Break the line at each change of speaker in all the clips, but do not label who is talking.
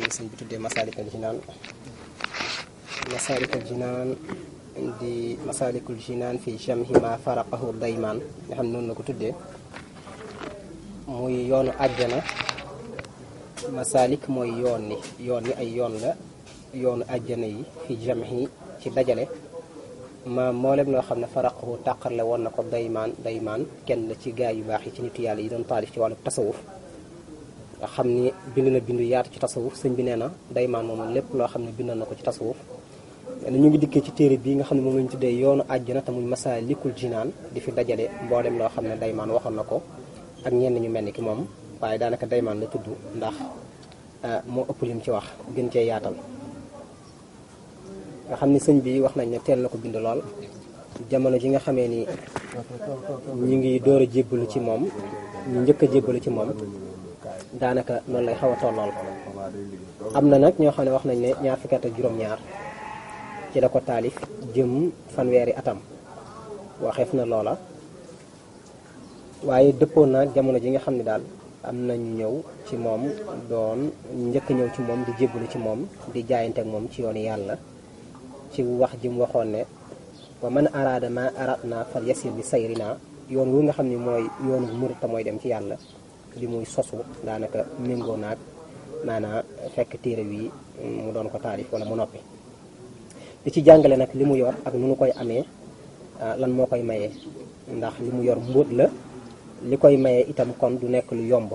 sëñ bi tuddee Masaalikul Jinaan di Masaalikul Jinaan fi jamhi ma faraqahu daymaan nga xam ne noonu la ko tuddee muy yoonu àjjana. Masaalik mooy yoon ni ay yoon la yoonu àjjana yi fi jamhi ci dajale ma mboolem loo xam ne faraqahu tàqarle woon na ko daymaan kenn la ci gaay yu baax yi ci nitu yàlla yi doon taalif ci wàllu tasawuf nga xam ni bind na bindu yaatu ci tasawuf sëñ bi nee na daymaan moom lépp loo xam ne bind na ko ci tasawuf ñu ngi dikkee ci téere bii nga xam ne moom lañu tuddee yoonu àjjana te muy Masaalikul Jinaan di fi dajale mboolem loo xam ne daymaan waxoon na ko ak ñenn ñu mel ni ki moom waaye daanaka daymaan la tudd ndax moo ëpp lim ci wax gën cee yaatal nga xam ni sëñ bi wax nañ ne teel na ko bind lool jamono ji nga xamee ni ñu ngi door a jébbalu ci moom ñu njëkk a jébbalu ci moom daanaka noonu lay xaw a tollool. am na nag ñoo xam ne wax nañ ne ñaar fukki at ak juróom-ñaar ci la ko taalif jëm fanweeri atam waxeef na loola waaye dëppoon naag jamono ji nga xam ne daal am nañu ñëw ci moom doon njëkk ñëw ci moom di jébbalu ci moom di jaayante ak moom ci yoonu yàlla ci wax ji mu waxoon ne wa man araada ma aradna fal yasir bi sayrina yoon wu nga xam ne mooy yoonu murit mooy dem ci yàlla li muy sosu daanaka méngoo naag maanaa fekk téere wi mu doon ko taalif wala mu noppi di ci jàngale nag li mu yor ak nu nu koy amee lan moo koy mayee ndax li mu yor mbóot la li koy mayee itam kon du nekk lu yomb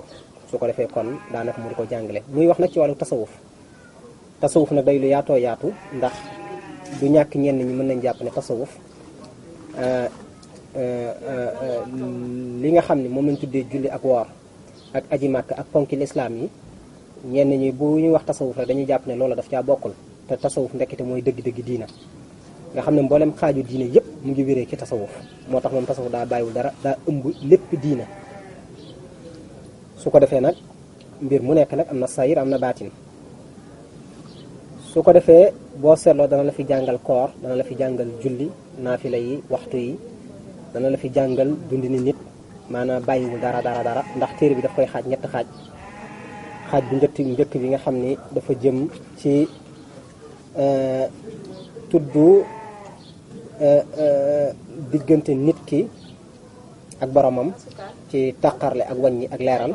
su ko defee kon daanaka mu di ko jàngale muy wax nag ci wàllu tasawuf nag day lu yaatoo yaatu ndax du ñàkk ñenn ñi mën nañ jàpp ne tasawuf li nga xam ne moom lañ tuddee julli ak woor ak aji màkk ak ponki lislaam yi ñenn ñi bu ñuy wax tasawuf rek dañuy jàpp ne loola daf caa bokkul te tasawuf ndekkite mooy dëgg-dëgg diina nga xam ne mboolem xaaju diina yépp mu ngi wéree ci tasawuf moo tax moom tasawuf daa bàyyiwul dara daa ëmb lépp diina su ko defee nag mbir mu nekk nag am na sayir am na baatin su ko defee boo seetloo dana la fi jàngal koor dana la fi jàngal julli naafila yi waxtu yi dana la fi jàngal dundi ni nit maanaam bàyyiwul dara ndax téere bi daf koy xaaj ñetti xaaj bu njëkk bi nga xam ni dafa jëm ci tudd diggante nit ki ak boromam ci tàqarle ak wàññi ak leeral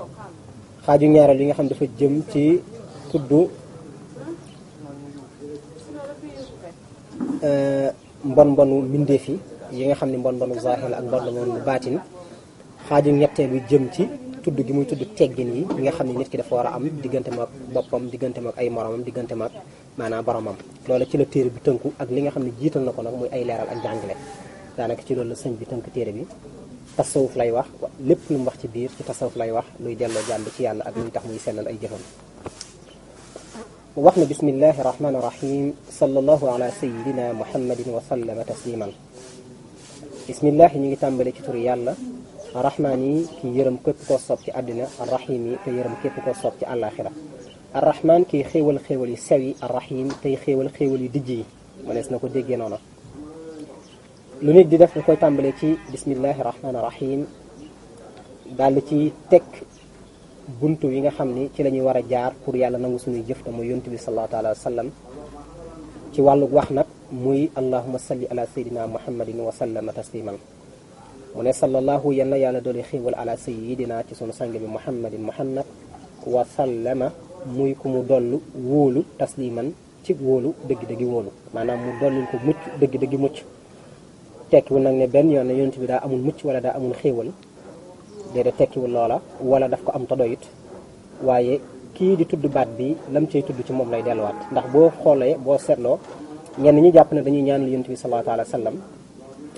xaaju ñaareel yi nga xam dafa jëm ci tudd mbonu mbindeef yi nga xam ne mbonu zaahir ak mbonu baatin xaaju ñetteel bi jëm ci tudd gi muy tudd teggin yi nga xam ne nit ki dafa war a am diggante mag boppam diggante mag ay moromam diggante mag maanaam boromam loola ci la téere bi tënku ak li nga xam ne jiital na ko nag muy ay leeral ak jàngale daanaka ci loolu la sëñ bi tënk téere bi tasawuf lay wax lépp lu mu wax ci biir ci tasawuf lay wax luy delloo jàmm ci yàlla ak luy tax muy sellal ay jëfam wax na bismillahi rahmaani rahim sallallahu ala sayidina muhammadin wa sallama tasliman bismillahi ñu ngi tàmbale ci turu yàlla arrahmaan yi ki yërëm képp koo soob ci àddina arrahim yi te yërëm képp koo soob ci àllaaxira arrahmaan kiy xéewal yi sew yi arrahim tey xéewal yu dijj yi mënees na ko déggee noonu lu nit di def da koy tàmbalee ci bismillahi rahmaani rahim daal di ci teg buntu yi nga xam ni ci la ñuy war a jaar pour yàlla nangu suñuy jëf te mooy yonent bi sallallahu alayhi wa sallam ci wàllu wax nag muy allahumma salli ala sayyidina muhammadin wa sallama tasliman mu ne sallallahu yal na yàlla doole xéewal ala sayyidina ci sunu sang bi muhammadin muhammad wa sallama muy ku mu dollu wóolu tasliman ci wóolu dëgg-dëggi wóolu maanaam mu dollil ko mucc dëgg-dëggi mucc tekkiwul nag ne benn yoon ne yonent bi daa amul mucc wala daa amul xéewal déedéet tekkiwul loola wala daf ko am ta doyit waaye kii di tudd baat bi lam cay tudd ci moom lay delluwaat ndax boo xoolee boo seetloo ñenn ñi jàpp ne dañuy ñaanal yonent bi sallallahu alayhi wa sallam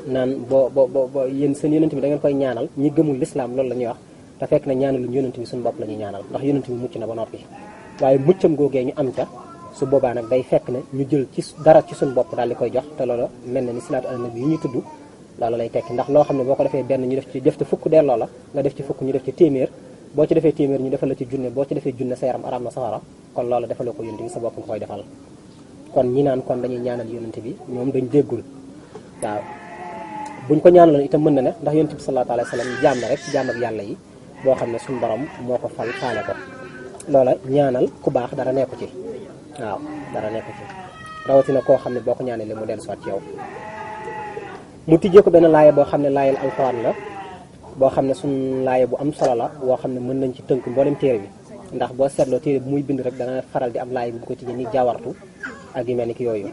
naan boo yéen seen yonent bi da ngeen koy ñaanal ñi gëmul lislaam loolu la ñuy wax te fekk na ñaanaluñ yonent bi suñu bopp la ñuy ñaanal ndax yonent bi mucc na ba noppi waaye muccam googee ñu am ca su boobaa nag day fekk ne ñu jël ci dara ci suñu bopp daal di koy jox te loolu mel na ni salaatu ala nabi yi ñuy tudd loolu lay tekki ndax loo xam ne boo ko defee benn ñu def ci fukk delloo la nga def ci fukk ñu def ci téeméer boo ci defee téeméer ñu defal la ci junne boo ci defee junne sa yaram araam na safara kon loolu defaloo ko yonent bi sa bopp nga koy defal kon ñi naan kon dañuy ñaanal yonent bi ñoom dañ déggul waaw buñ ko ñaanaloon itam mën na ne ndax yonent bi sallallahu alayhi wa sallam jaam na rek jaam ak yàlla yi boo xam ne suñu borom moo ko fal faale ko loola ñaanal ku baax dara nekku ci waaw dara nekku ci rawatina koo xam ne boo ko ñaanee li mu dellu soit ci yow. mu tijjee ko benn laaya boo xam ne laayal alxuraan la boo xam ne suñ laaya bu am solo la boo xam ne mën nañ ci tënk mboolem téere bi ndax boo seetloo téere bi muy bind rek dana faral di am laaya bu ko tijjee ni jaawartu ak yu mel ni ki yooyu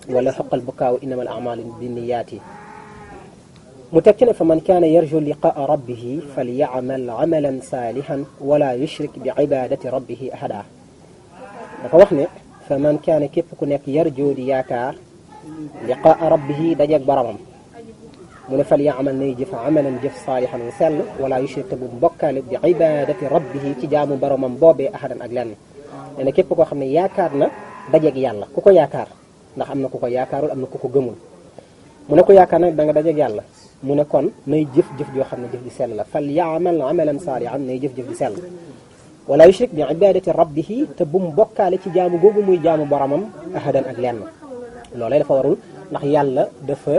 wala xoqal bukaaw innamal a'maalu binniyaati. mu teg ci ne fa man kaana yarju liqaa rabbihi falyamal amalan saalihan wala yushrik bi ibadati rabbihi ahada. dafa wax ne fa man kaana képp ku nekk yarju di yaakaar liqaa rabbihi dajeeg boromam mu ne falyamal nay jëf amalan jëf saalihan wu sell wala yushrik te bu mbokkaale bi ibadati rabbihi ci jaamu boromam boobee ahadan ak lenn. nee na képp koo xam ne yaakaar na dajeeg yàlla ku ko yaakaar ndax am na ku ko yaakaarul am na ku ko gëmul mu ne ko yaakaar nag da nga dajeeg yàlla mu ne kon nay jëf-jëf joo xam ne jëf ji sell la fal yaamal amalan saalihan nay jëf-jëf ji sell wala yushrik bi ibadati rabbihi te bu mu bokkaale ci jaamu googu muy jaamu boromam ahadan ak lenn. loolee dafa warul ndax yàlla dafa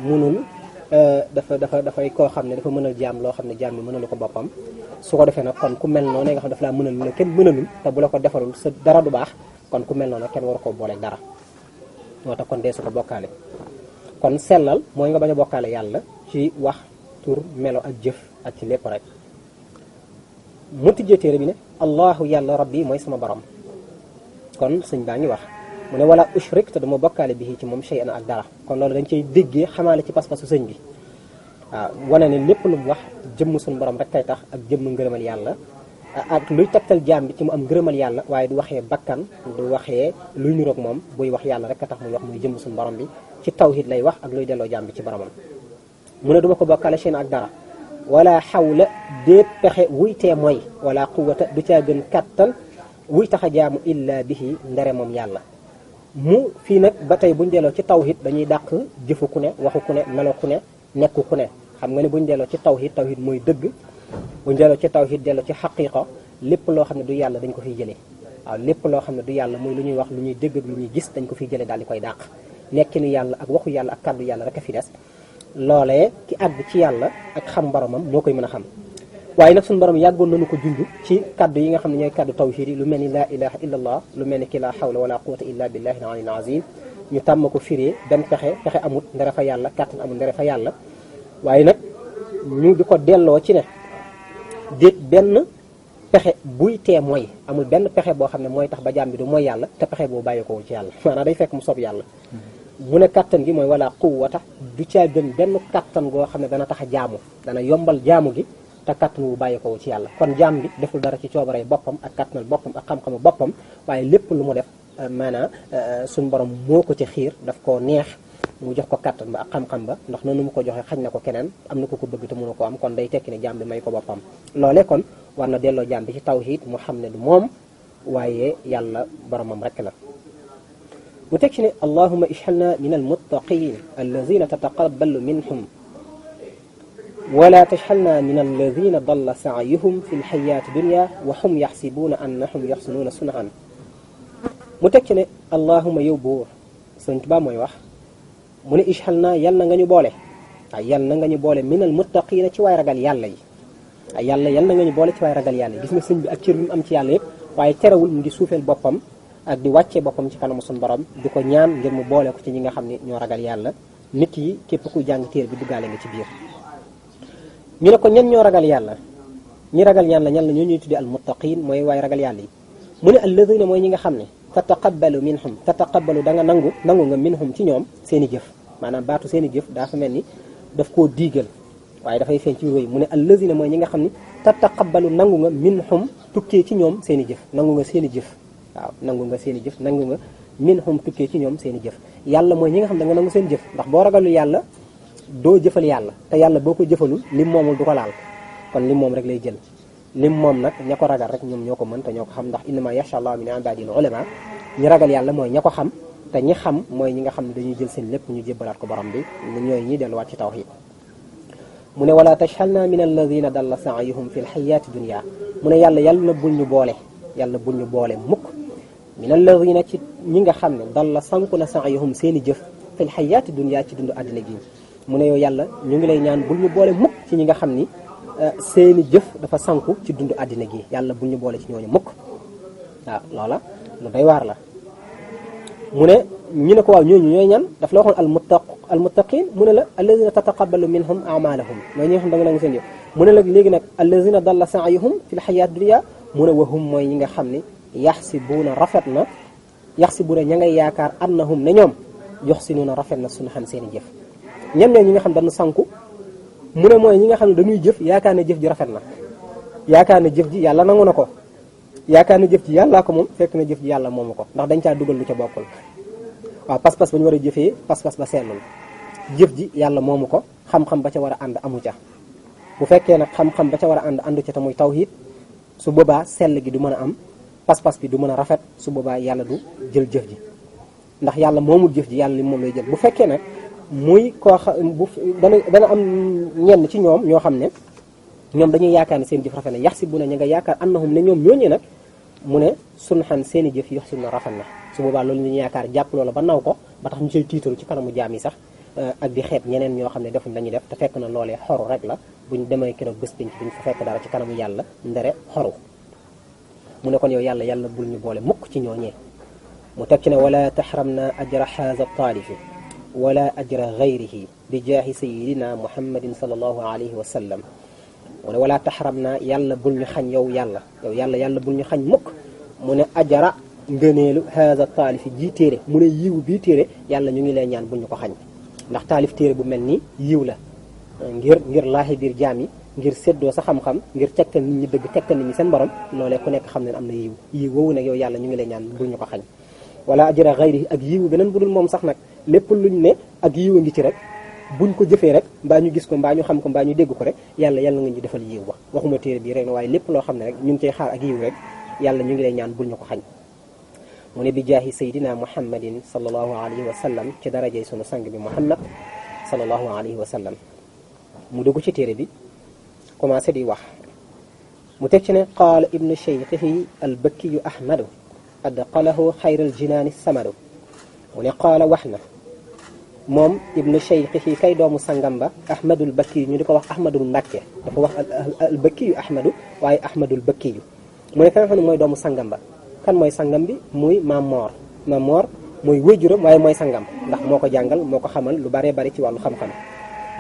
munul dafay koo xam ne dafa mënal jaam loo xam ne jaam bi mënalu ko boppam su ko defee nag kon ku mel noonu nga xam dafa laa mënal lu ne kenn mënalul te bu la ko defarul sa dara du baax kon ku mel noonu kenn war koo booleeg dara moo tax kon dee su ko bokkaale. kon sellal mooy nga bañ a bokkaale yàlla ci wax tur melo ak jëf ak ci lépp rek. mu tijjee téere bi ne allahu yàlla rabbi mooy sama borom kon sëñ baa ngi wax mu ne wala ushrik te dama bokkaale bi ci moom shay'an ak dara kon loolu dañ cay déggee xamaale ci pas-pasu sëñ bi waaw wane ne lépp lu mu wax jëmm suñu borom rek kay tax ak jëmm ngërëmal yàlla ak luy tegtal jaam bi ci mu am ngërëmal yàlla waaye du waxee bakkan du waxee luy niroog moom buy wax yàlla rek a tax muy wax muy jëmm suñu borom bi ci tawhid lay wax ak luy delloo jaam bi ci boromam. mu ne duma ko bokkaale shay'an ak dara wala xawla déet pexe wuy tee mooy wala quwwata du caa gën kattan wuy tax a jaamu illa bihi ndere moom yàlla. mu fii nag ba tey buñ delloo ci tawhid dañuy dàq jëfu ku ne waxu ku ne melo ku ne nekku ku ne xam nga ne buñ delloo ci tawhid mooy dëgg buñ delloo ci tawhid delloo ci xaqiqa lépp loo xam ne du yàlla dañ ko fiy jëlee waaw lépp loo xam ne du yàlla muy lu ñuy wax lu ñuy dégg ak lu ñuy gis dañ ko fiy jëlee daal di koy dàq nekkinu yàlla ak waxu yàlla ak kàddu yàlla rek a fi des loolee ki àgg ci yàlla ak xam boromam moo koy mën a xam. waaye nag suñu borom yàggoon nañu ko junj ci kaddu yi nga xam ne ñooy kaddu tawhid yi lu mel ni laa ilaha illa allah lu mel ni ki laa hawla wala quwwata illa billahi al-aliyyil azim ñu tàmm ko firee benn pexe amut ndere fa yàlla kàttan amut ndere fa yàlla waaye nag ñu di ko delloo ci ne déet benn pexe buy tee mooy amul benn pexe boo xam ne mooy tax ba jaam bi du mooy yàlla te pexe boobu bàyyi ko ci yàlla maanaam day fekk mu soob yàlla mu ne kàttan gi mooy wala quwwata du caa gën benn kàttan goo xam ne dana tax a jaamu dana yombal jaamu gi te kàttan wu bàyyi ko ci yàlla kon jaam bi deful dara ci coobaree boppam ak kàttanal boppam ak xam-xamu boppam waaye lépp lu mu def maanaam suñu borom moo ko ci xiir daf koo neex mu jox ko kàttan ba ak xam-xam ba ndax noonu mu ko joxe xañ na ko keneen am na ko ko bëgg te mënu ko am kon day tekki ne jaam bi may ko boppam loolee kon war na delloo jaam bi ci tawhid mu xam ne du moom waaye yàlla boromam rek la mu tekki ne allahumma ij'alna min almuttaqin allazina tataqabbalu minhum wala taj'alna min alladhina dalla sa'yuhum fi lxayaati dunya wa hum yaxsibuuna annahum yaxsinuuna sun'an mu teg ci ne allahuma yow buur Sëñ Tuubaa mooy wax mu ne ij'alna yal na nga ñu boole yal na nga ñu boole min almuttaqiina ci waay ragal yàlla yi yàlla yal na nga ñu boole ci waay ragal yàlla yi gis nga sëñ bi ak cër bi mu am ci yàlla yëpp waaye terewul mu ngi suufeel boppam ak di wàccee boppam ci kanamu suñu borom di ko ñaan ngir mu boole ko ci ñi nga xam ne ñoo ragal yàlla nit yi képp kuy jàng téere bi duggaale nga ci biir ñu ne ko ñan ñoo ragal yàlla ñi ragal yàlla ñan la ñoo ñuy tuddee al muttaqin mooy waaye ragal yàlla yi mu ne alladina mooy ñi nga xam ne tataqabbalu minhum tataqabbalu da nga nangu nga minhum ci ñoom seen i jëf maanaam baatu seen i jëf dafa mel ni daf koo diigal waaye dafay feeñ ci wéy mu ne alladina mooy ñi nga xam ne tataqabbalu nangu nga minhum tukkee ci ñoom seen i jëf nangu nga seen i jëf waaw nangu nga seen i jëf nangu nga minhum tukkee ci ñoom seen i jëf yàlla mooy ñi nga xam da nga nangu seen jëf ndax boo ragalu yàlla doo jëfal yàlla te yàlla boo ko jëfalul lim moomul du ko laal kon lim moom rek lay jël lim moom nag ña ko ragal rek ñoom ñoo ko mën te ñoo ko xam ndax innama yaxsha Allah min ibadil ulama ñi ragal yàlla mooy ña ko xam te ñi xam mooy ñi nga xam ne dañuy jël seen lépp ñu jébbalaat ko borom bi ñooy ñi delluwaat ci tawhid mu ne wala taj'alna min alladina dalla sa'yuhum fi lxayaati dunya mu ne yàlla na bul ñu boole mukk min alladina ci ñi nga xam ne dalla sanku na sa'yuhum seen i jëf fi lxayaati dunya ci dundu àddina gi mu ne yow yàlla ñu ngi lay ñaan bul ñu boole mukk ci ñi nga xam ni seeni jëf dafa sanku ci dundu àddina gi yàlla bu ñu boole ci ñooñu mukk waaw loola lu doy waar la mu ne ñu ne ko waaw ñooñu ñooy ñan daf la waxoon almuttaqin mu ne la alladina tataqabbalu minhum amalahum mooy ñi nga xam da nga nangu seen jëf mu ne la léegi nag alladina dalla saayuhum fi l xayaat dunia mu ne wahum mooy ñi nga xam ne yaxsibuuna ña ngay yaakaar annahum ne ñoom yuxsinuuna rafet na suñu xam seen i jëf ñen ñooy ñi nga xam dañu sanku mu ne mooy ñi nga xam ne dañuy jëf yaakaar ne jëf ji rafet na yaakaar ne jëf ji yàlla nangu na ko yaakaar ne jëf ji yàllaa ko moom fekk na jëf ji yàlla moomu ko ndax dañ caa dugal lu ca bokkul waaw pas-pas ba ñu war a jëfee pas-pas ba sellul jëf ji yàlla moomu ko xam-xam ba ca war a ànd amu ca bu fekkee nag xam-xam ba ca war a ànd àndu ca te muy tawhid su boobaa sell gi du mën a am pas-pas bi du mën a rafet su boobaa yàlla du jël jëf ji ndax yàlla moomul jëf ji yàlla li moom lay jël bu fekkee nag muy koo xam bu dana am ñenn ci ñoom ñoo xam ne ñoom dañuy yaakaar ne seen jëf rafet na yaxsibuuna ña nga yaakaar annahum ne ñoom ñooñee nag mu ne sunxan seen i jëf yuxsinuuna rafet na su boobaa loolu ñu yaakaar jàpp loola ba naw ko ba tax ñu cay tiitaru ci kanamu jaam yi sax ak di xeeb ñeneen ñoo xam ne defuñ lañuy def te fekk na loolee xoru rek la buñ demee keroog bés penc duñ fa fekk dara ci kanamu yàlla ndere xoru mu ne kon yow yàlla bul ñu boole mukk ci ñooñee mu teg ci ne wala taxramna ajra haza taalifi wala ajra gayrihi bi jaahi sayidina muhammadin sallallahu alayhi wa sallam mu ne wala taxramna yàlla bul ñu xañ yow yàlla bul ñu xañ mukk mu ne ajara ngëneelu haza taalifi ji téere mu ne yiw bii téere yàlla ñu ngi lay ñaan bul ñu ko xañ ndax taalif téere bu mel nii yiw la ngir laaxi biir jaam yi ngir séddoo sa xam-xam ngir tegtal nit ñi dëgg tegtal nit ñi seen borom loolee ku nekk xam ne am na yiw woowu nag yow yàlla ñu ngi lay ñaan bul ñu ko xañ wala ajra gayri ak yiwu beneen bu dul moom sax nag lépp luñ ne ak yiw a ngi ci rek buñ ko jëfee rek mbaa ñu gis ko mbaa ñu xam ko mbaa ñu dégg ko rek yàlla nga ñu defal yiw ba waxuma téere bii rek waaye lépp loo xam ne rek ñu ngi cey xaar ak yiw rek yàlla ñu ngi lay ñaan bul ñu ko xañ mu ne bi jaahi saydina muhammadin sallallahu alayhi wa sallam ci darajey sunu sang bi muhammad sallallahu alayhi wa sallam mu dugg ci téere bi commencé di wax mu teg ci ne qaala ibnu cheikhihi albakkiyu ahmadu adqalahu xayral jinaani samadu mu ne qaala wax na moom ibnu cheikhihi kay doomu sangam ba ahmadul bakkiyu ñu di ko wax ahmadul mbàkke dafa wax albakkiyu ahmadu waaye ahmadul bakkiyu mu ne ka nga xam ne mooy doomu sangam ba kan mooy sangam bi muy maam moor mooy wéjuram waaye mooy sangam ndax moo ko jàngal moo ko xamal lu baree bari ci wàllu xam-xam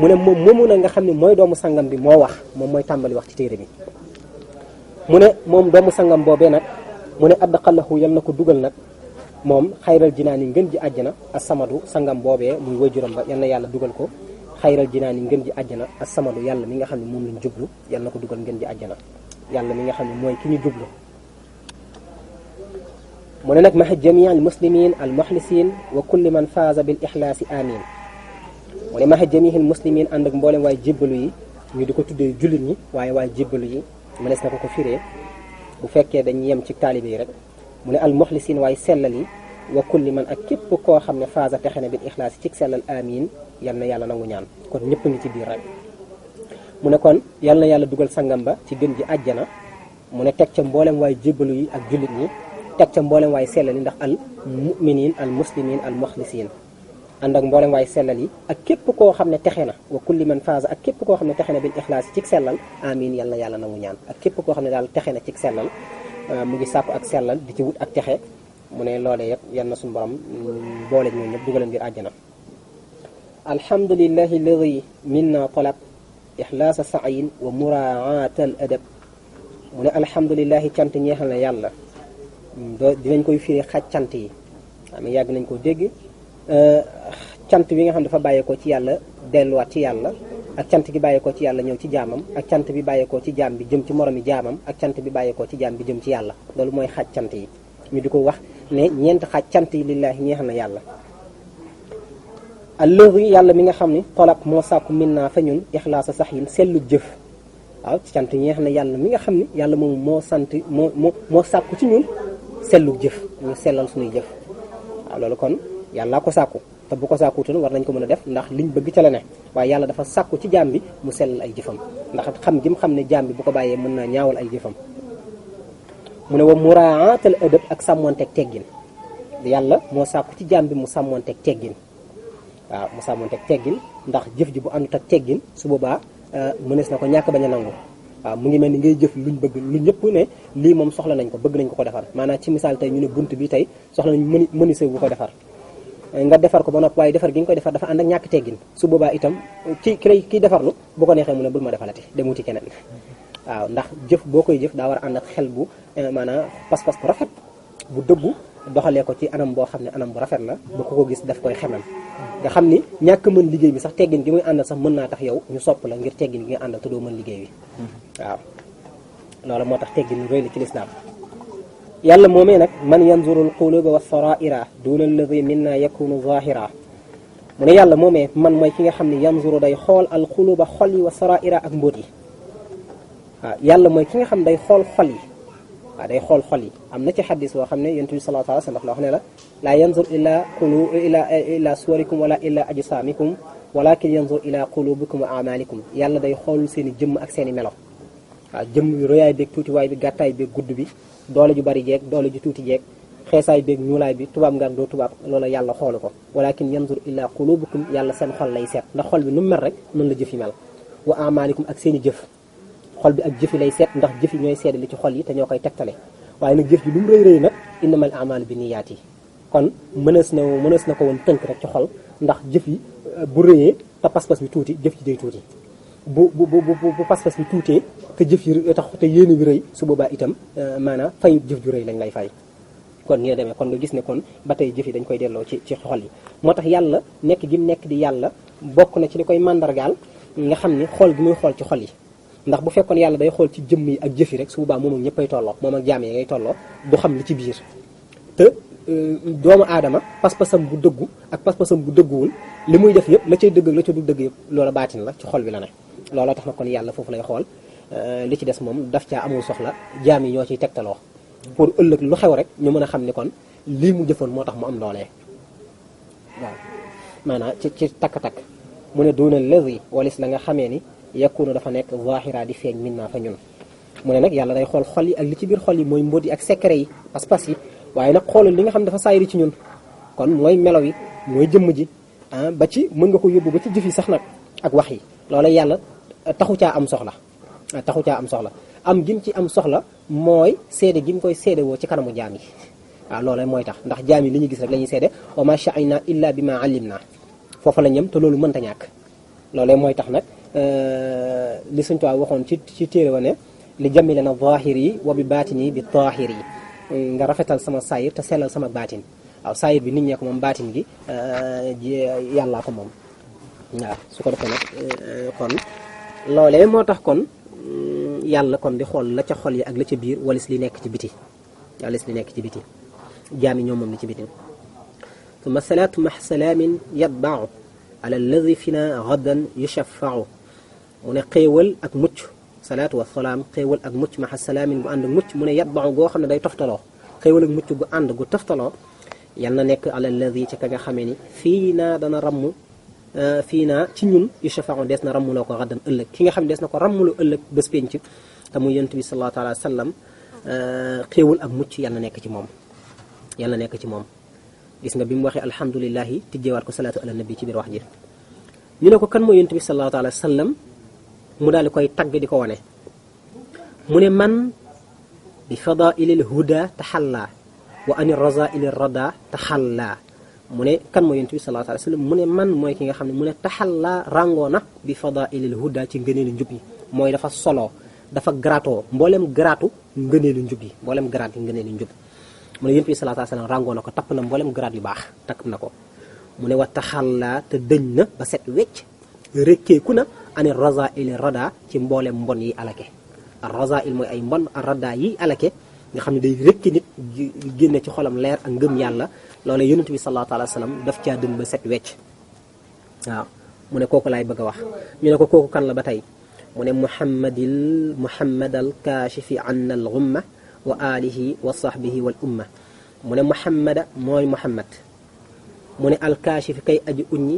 mu ne moom moomu na nga xam ne mooy doomu sangam bi moo wax moom mooy tàmbali wax ci téere bi mu ne moom doomu sangam boobee nag mu ne adqalahu yal na ko dugal nag moom xayral jinaani ngën ji àjjana as-samadu sangam boobee muy wéjuram ba yal na yàlla dugal ko xayral jinaani ngën ji àjjana as-samadu yàlla mi nga xam ne moom lañ jublu yal na ko dugal ngën ji àjjana yàlla mi nga xam ne mooy ki ñu jublu mu ne nag maxa jamii al muslimin al muxlisin wa kulli man faaza bil ixlaasi amin mu ne maxa jamii al muslimin ànd ak mboolem waaye jébbalu yi ñu di ko tuddee jullit ñi waaye jébbalu yi mënees na ko firee bu fekkee dañuy yem ci taalibe yi rek mu ne al muxlisin waaye sellal yi wa kulli man ak képp koo xam ne faaza texe na bil ixlaasi ci sellal amin yal na yàlla nangu ñaan kon ñëpp ngi ci biir rek mu ne kon yal na yàlla dugal sangam ba ci gën ji àjjana mu ne teg ca mboolem waaye jébbalu yi ak jullit ñi teg ca mboolem waaye sellal yi ndax al muminin al muslimin al muxlisin ànd ak mboolem waaye sellal yi ak képp koo xam ne texe na wa kulli man faaza ak képp koo xam ne texe na bil ixlaas ci sellal amin yal na yàlla nangu ñaan ak képp koo xam ne daal texe na ci sellal mu ngi sàkku ak sellal di ci wut ak texe mu ne loolee yëpp yal na suñu borom boole ñoo ñëpp dugaleen biir àjjana alhamdulillahi alladi minna talab ixlaasa sa'yin wa muraata al adab mu ne alhamdulillahi cant ñeexal na yàlla dinañ koy firi xaj cant yi xam yàgg nañ ko dégg cant bi nga xam dafa bàyyeekoo ci yàlla delluwaat ci yàlla ak cant gi bàyyeekoo ci yàlla ñëw ci jaamam ak cant bi bàyyeekoo ci jaam bi jëm ci moromi jaamam ak cant bi bàyyeekoo ci jaam bi jëm ci yàlla loolu mooy xaj cant yi ñu di ko wax ne ñeent xaj cant yi lillaahi ñeexal na yàlla alladi yàlla mi nga xam ne tolab moo sàkku min naa fa ñun ixlaasa sax yin sellu jëf waaw cant ñeex na yàlla mi nga xam ne yàlla moom moo sàkku ci ñun sellu jëf ñu sellal suñuy jëf waaw loolu kon yàllaa ko sàkku te bu ko sàkkuutoon war nañ ko mën a def ndax liñ bëgg ca la ne waaye yàlla dafa sàkku ci jaam bi mu sellal ay jëfam ndax xam gi mu xam ne jaam bi bu ko bàyyee mën naa ñaawal ay jëfam mu ne wa muraatal adab ak sàmmonteeg teggin yàlla moo sàkku ci jaam bi mu sàmmonteeg teggin waaw mu sàmmonteeg teggin ndax jëf ji bu àndut ak teggin su boobaa mënees na ko ñàkk bañ a nangu waaw mu ngi mel ni ngay jëf luñ bëgg lu ñëpp ne lii moom soxla nañ ko bëgg nañ ko defar maanaam ci misaal tey ñu ne bunt bi tey soxla nañ menuisier bu ko defar nga defar ko ba noppi waaye defar gi nga koy defar dafa ànd ak ñàkk teggin su boobaa itam kiy defarlu bu ko neexee mu ne bul ma defalati dem wuti keneen waaw ndax jëf boo koy jëf daa war a ànd ak xel bu maanaam pas-pas bu rafet bu dëggu doxalee ko ci anam boo xam ne anam bu rafet la ba ku ko gis daf koy xemam nga xam ni ñàkk mën liggéey bi sax teggin gi muy àndal sax mën naa tax yow ñu sopp la ngir teggin gi nga àndal te doo mën liggéey bi waaw loolu moo tax teggin lu rëy la ci lislaam yàlla moomee nag man yanzuru alquluba wa saraira duna alladi minna yakunu zahira mu ne yàlla moomee man mooy ki nga xam ne yanzuru day xool alquluba xol yi wa saraira ak mbóot yi waaw yàlla mooy ki nga xam day xool xol yi waaw day xool xol yi am na ci xadis boo xam ne yonent bi sallallahu alayhi wa sallam la wax ne la laa yanzur ila suwarikum wala ila ajsamikum walakin yanzur ila qulubikum wa amalikum yàlla day xool seen i jëmm ak seen i melo waaw jëmm yu rëyaay beeg tuutiwaay bi gàttaay beeg gudd bi doole ju bari jeeg doole ju tuuti jeeg xeesaay beeg ñuulaay bi tubaab nga doo tubaab loola yàlla xoolu ko walakin yanzur ila qulubikum yàlla seen xol lay seet ndax xol bi nu mel rek noonu la jëf yi mel wa amalikum ak seen i jëf xol bi ak jëf yi lay seet ndax jëf yi ñooy seede li ci xol yi te ñoo koy tegtale waaye nag jëf ji lu mu rëy rëy nag innamal a'malu bi niyaat yi kon mënees na ko woon tënk rek ci xol ndax jëf yi bu rëyee te pas-pas bi tuuti jëf ji day tuuti bu pas-pas bi tuutee te jëf yi tax te yéene bi rëy su boobaa itam maanaam fayu jëf ju rëy lañ lay fay kon nii la demee kon nga gis ne kon ba tey jëf yi dañ koy delloo ci xol yi moo tax yàlla nekk gi mu nekk di yàlla bokk na ci li koy màndargaal nga xam ni xool gi muy xool ci xol yi ndax bu fekkoon yàlla day xool ci jëmm yi ak jëf yi rek su boobaa moom ak ñëppay tolloo moom ak jaam yi ngay tolloo du xam li ci biir te doomu aadama pas-pasam bu dëggu ak pas-pasam bu dëgguwul li muy def yëpp la cay dëgg ak la ca du dëgg yëpp loola baatin la ci xol bi la ne looloo tax na kon yàlla foofu lay xool li ci des moom daf caa amul soxla jaam yi ñoo ciy tegtaloo pour ëllëg lu xew rek ñu mën a xam ni kon lii mu jëfoon moo tax mu am loolee waaw maanaam ci takk-takk mu ne duuna lazi walis la nga xamee ni yakunu dafa nekk zahira di feeñ min naa fa ñun mu ne nag yàlla day xool xol yi ak li ci biir xol yi mooy mbóot yi ak secret yi pas-pas yi waaye nag xoolal li nga xam dafa saayiri ci ñun kon mooy melo yi mooy jëmm ji ba ci mën nga ko yóbbu ba ci jëf yi sax nag ak wax yi loola yàlla taxu caa am soxla am gim ci am soxla mooy seede gim koy seede woo ci kanamu jaam yi waaw loola mooy tax ndax jaam yi li ñu gis rek la ñuy seede wa ma sha'ina illa bi ma alimna foofa la ñem te loolu mënta ñàkk loolee mooy tax nag li Sëñ Tuubaa waxoon ci téere wa ne li jamile na zahir yi wa bi baatin yi bi taahir yi nga rafetal sama saayir te sellal sama baatin waaw saayir bi nit ñee ko moom baatin gi yàllaa ko moom waaw su ko defee nag kon loolee moo tax kon yàlla kon di xool la ca xol yi ak la ca biir walis li nekk ci biti jaami ñoom moom li ci biti ثم الصلاة مع سلام يتبع على الذي فينا غدا يشفع mu ne xéewal ak mucc salaatu wa salaam xéewal ak mucc maxa salaamin bu ànd ak mucc mu ne yatba'u goo xam ne day toftaloo xéewal ak mucc gu ànd gu toftaloo yal na nekk ala alladi ci ka nga xamee ni fii naa dana ramm fii naa ci ñun yushafa'u des na rammuloo ko xaddan ëllëg ki nga xam ne des na ko rammuloo ëllëg bés penc te muy yonent bi sallallahu alayhi wa sallam xéewal ak mucc yal na nekk ci moom gis nga bi mu waxee alhamdulilahi tijjeewaat ko salaatu ala nabi ci biir wax ji ñu ne ko kan mooy yonent bi sallallahu alayhi wa sallam mu daal di koy tagg di ko wane mu ne man bi fadailil huda taxallaa wa ani razaili rada taxallaa mu ne kan mooy yonent bi sallallahu alayhi wa sallam mu ne man mooy ki nga xam ne mu ne taxallaa ràngoo na bi fadailil huda ci ngëneelu njub yi mooy dafa solo dafa gratoo mboolem gratu ngëneelu njub yi mboolem grat yi ngëneelu njub mu ne yonent bi sallallahu alayhi wa sallam ràngoo na ko tapp na mboolem grat yu baax takk na ko mu ne wa taxallaa te dëñ na ba set wecc rekkeeku na ani razail rada ci mboolem mbon yi alake ar razail mooy ay mbon ar rada yi alake nga xam ne day rekki nit génne ci xolam leer ak ngëm yàlla loola yonent bi sallallahu alayhi wa sallam daf caa dën ba set wecc waaw mu ne kooku laay bëgg a wax ñu ne ko kooku kan la ba tey mu ne muhammadal kaashifi anna al ghumma wa alihi wa sahbihi wal umma mu ne muhammada mooy muhammad mu ne alkaashifi kay aji uññi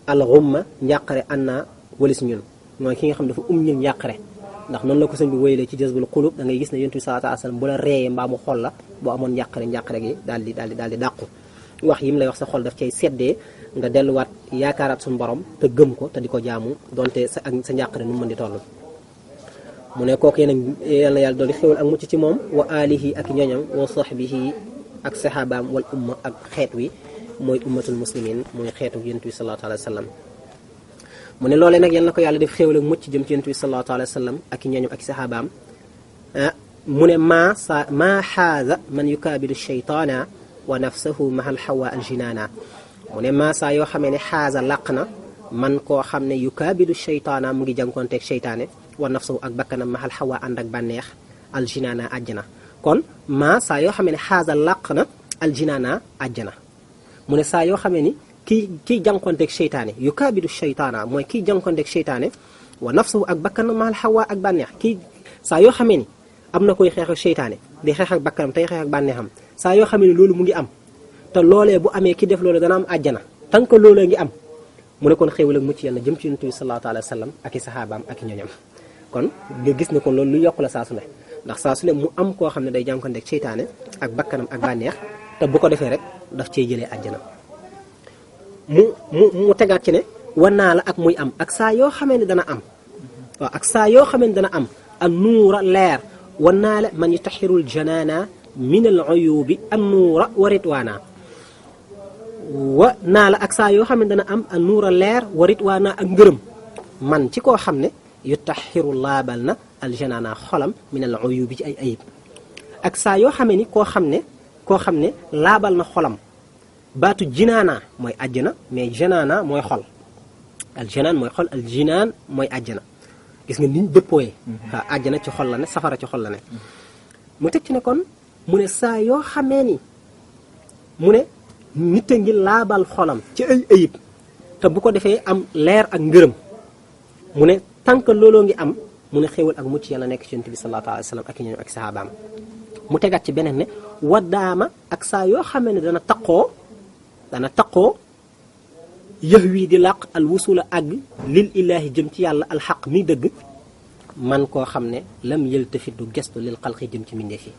al ghumma njàqare anna walis ñun mooy ki nga xam dafa ñun njàqare ndax noonu la ko sëñ bi wéyalee ci jazbul qulub da ngay gis ne yonent bi sallallahu alayhi wasallam bu la reeyee mbaa mu xool la boo amoon njàqare gi daal di dàqu wax yim lay wax sa xol daf cay seddee nga delluwaat yaakaaraat suñu borom te gëm ko te di ko jaamu donte sa ak sa njàqare nu mën di toll. mu ne kooku nag yàlla yàlla dooli xéwal ak mucc ci moom wa alihi ak ñoñam wa sahbihi ak sahabaam wal umma ak xeet wi mooy ummatul muslimin mooy xeetu yonent bi sallallahu alayhi wa sallam. mu ne loolee nag yal na ko yàlla def xéwal ak mucc jëm ci yonent bi sallallahu alayhi wa sallam ak ñoñam ak sahabaam. mu ne maa xaaza man yukaabidu shaytaana wa nafsahu mahal xawa al jinaana. mu ne maa saa yoo xamee ne xaaza làq na man koo xam ne yukaabidu shaytaana mu ngi jànkoonteeg shaytaane wa nafsahu ak bakkanam mahal xawa ànd ak bànneex al jinaana àjjana. kon maa saa yoo xamee ne xaaza làq na al jinaana àjjana. mu ne saa yoo xamee ni kiy jànkoonteeg shaytaane yukaabidu shaytaana mooy kiy jànkoonteeg shaytaane wa nafsahu ak bakkanam mahal xawa ak bànneex kii saa yoo xamee ni am na koy xeex ak seytaane di xeex ak bakkanam tey xeex ak bànneexam saa yoo xam ne loolu mu ngi am te loolee bu amee ki def loolu dana am àjjana tant que loolee ngi am mu ne kon xéwal ak mucc yàlla jëm ci yonent bi sallallahu alayhi wa sallam ak i saxaabaam ak i ñoñam. kon nga gis ne kon loolu lu yokku la saa su ne ndax saa su ne mu am koo xam ne day jànkuwanteeg seytaane ak bakkanam ak bànneex te bu ko defee rek daf cey jëlee àjjana. mu tegaat ci ne wan naa la ak muy am ak saa yoo xamee ne dana am waaw ak saa yoo xamee ne dana am an nuura leer. wan naa la man yutaxirul janaana min al uyubi an nuura wa ritwaana wa naa la ak saa yoo xam ne dana am an nuura leer wa ritwaana ak ngërëm man ci koo xam ne yutaxiru laabal na al janaana xolam min al uyubi ci ay ayib ak saa yoo xamee ni koo xam ne laabal na xolam baatu jinaana mooy àjjana mais janaana mooy xol al janaan mooy xol al jinaan mooy àjjana gis nga niñ dëppooyee waaw àjjana ci xol la ne safara ci xol la ne mu teg ci ne kon mu ne saa yoo xamee ni mu ne nit a ngi laabal xolam ci ay ayib te bu ko defee am leer ak ngërëm mu ne tant que looloo ngi am mu ne xéwal ak mucc yàlla nekk ci yonent bi sallallahu alayhi wa sallam ak ñoom ak sahabaam mu tegaat ci beneen ne waddaama ak saa yoo xamee ne dana taqoo yëx wii di làq al wusula àgg lil ilaahi jëm ci yàlla alxaq mi dëgg man koo xam ne lam yaltafit du gestu lil xalqi jëm ci mbindeef yi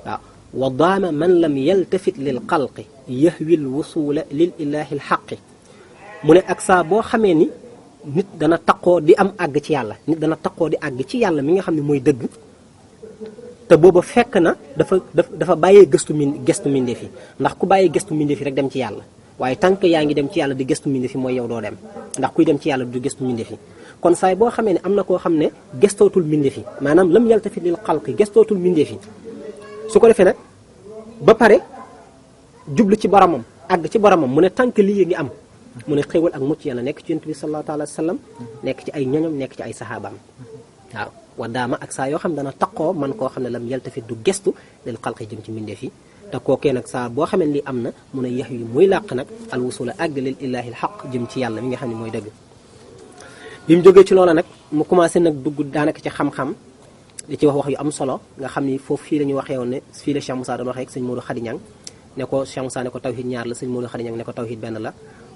waaw wa daama man lam yaltafit lil xalqi yëx wil wusula lil ilaahi alxaqi mu ne ak saa boo xamee ni nit dana taqoo di am àgg ci yàlla nit dana taqoo di àgg ci yàlla mi nga xam ne mooy dëgg te booba fekk na dafa bàyyee gestu mbindeef yi ndax ku bàyyee gestu mbindeef yi rek dem ci yàlla waaye tant que yaa ngi dem ci yàlla di gëstu mbindeef yi mooy yow doo dem ndax kuy dem ci yàlla du gëstu mbindeef yi kon saay boo xamee ne am na koo xam ne gëstootul mbindeef yi maanaam lam yaltafit lil xalqi gëstootul mbindeef yi su ko defee nag ba pare jublu ci boromam àgg ci boromam mu ne tant que lii ngi am mu ne xéwal ak mucc yàlla nekk ci yonent bi sallallahu alayhi wa sallam nekk ci ay ñoñom nekk ci ay saxaabaam waaw wa daama ak saa yoo xam ne dana taqoo man koo xam ne lam yaltafit du gëstu lil xalqi jëm ci mbindeef yi te kookee nag saa boo xamee lii am na mun a yax yi muy làq nag al wusula àgg lil illaahi al xaq jëm ci yàlla mi nga xam ne mooy dëgg bi mu jógee ci loola nag mu commencé nag dugg daanaka ci xam-xam di ci wax yu am solo nga xam ni foofu fii la ñu waxee woon ne fii la Cheikh Moussa doon waxee ak sëñ Modou Khady Niang ne ko Cheikh Moussa ne ko tawhid ñaar la sëñ Modou Khady Niang ne ko tawhid benn la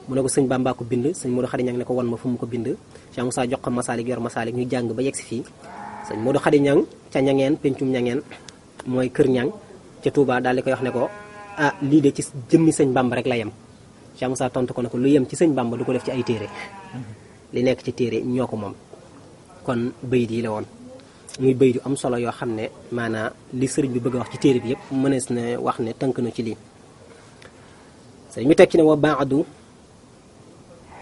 mu ne ko sëñ Bamba ko bind sëñ Modou Khady Niang ne ko wan ma fu mu ko bind Cheikh Moussa jox ko masaalik yor masaalik ñu jàng ba yegg si fii sëñ Modou Khady Niang ca ñangeen pencum ñangeen mooy kër ñang ca Touba daal di koy wax ne ko ah lii de ci jëmmi sëñ Bamba rek la yem Cheikh Moussa tontu ko ne ko lu yem ci sëñ Bamba du ko def ci ay téere li nekk ci téere ñoo ko moom kon bayit yi la woon muy bayit yu am solo yoo xam ne maanaa li sëriñ bi bëgg a wax ci téere bi yëpp mënees na wax ne tënk na ci lii sëriñ bi teg ci ne wa baadu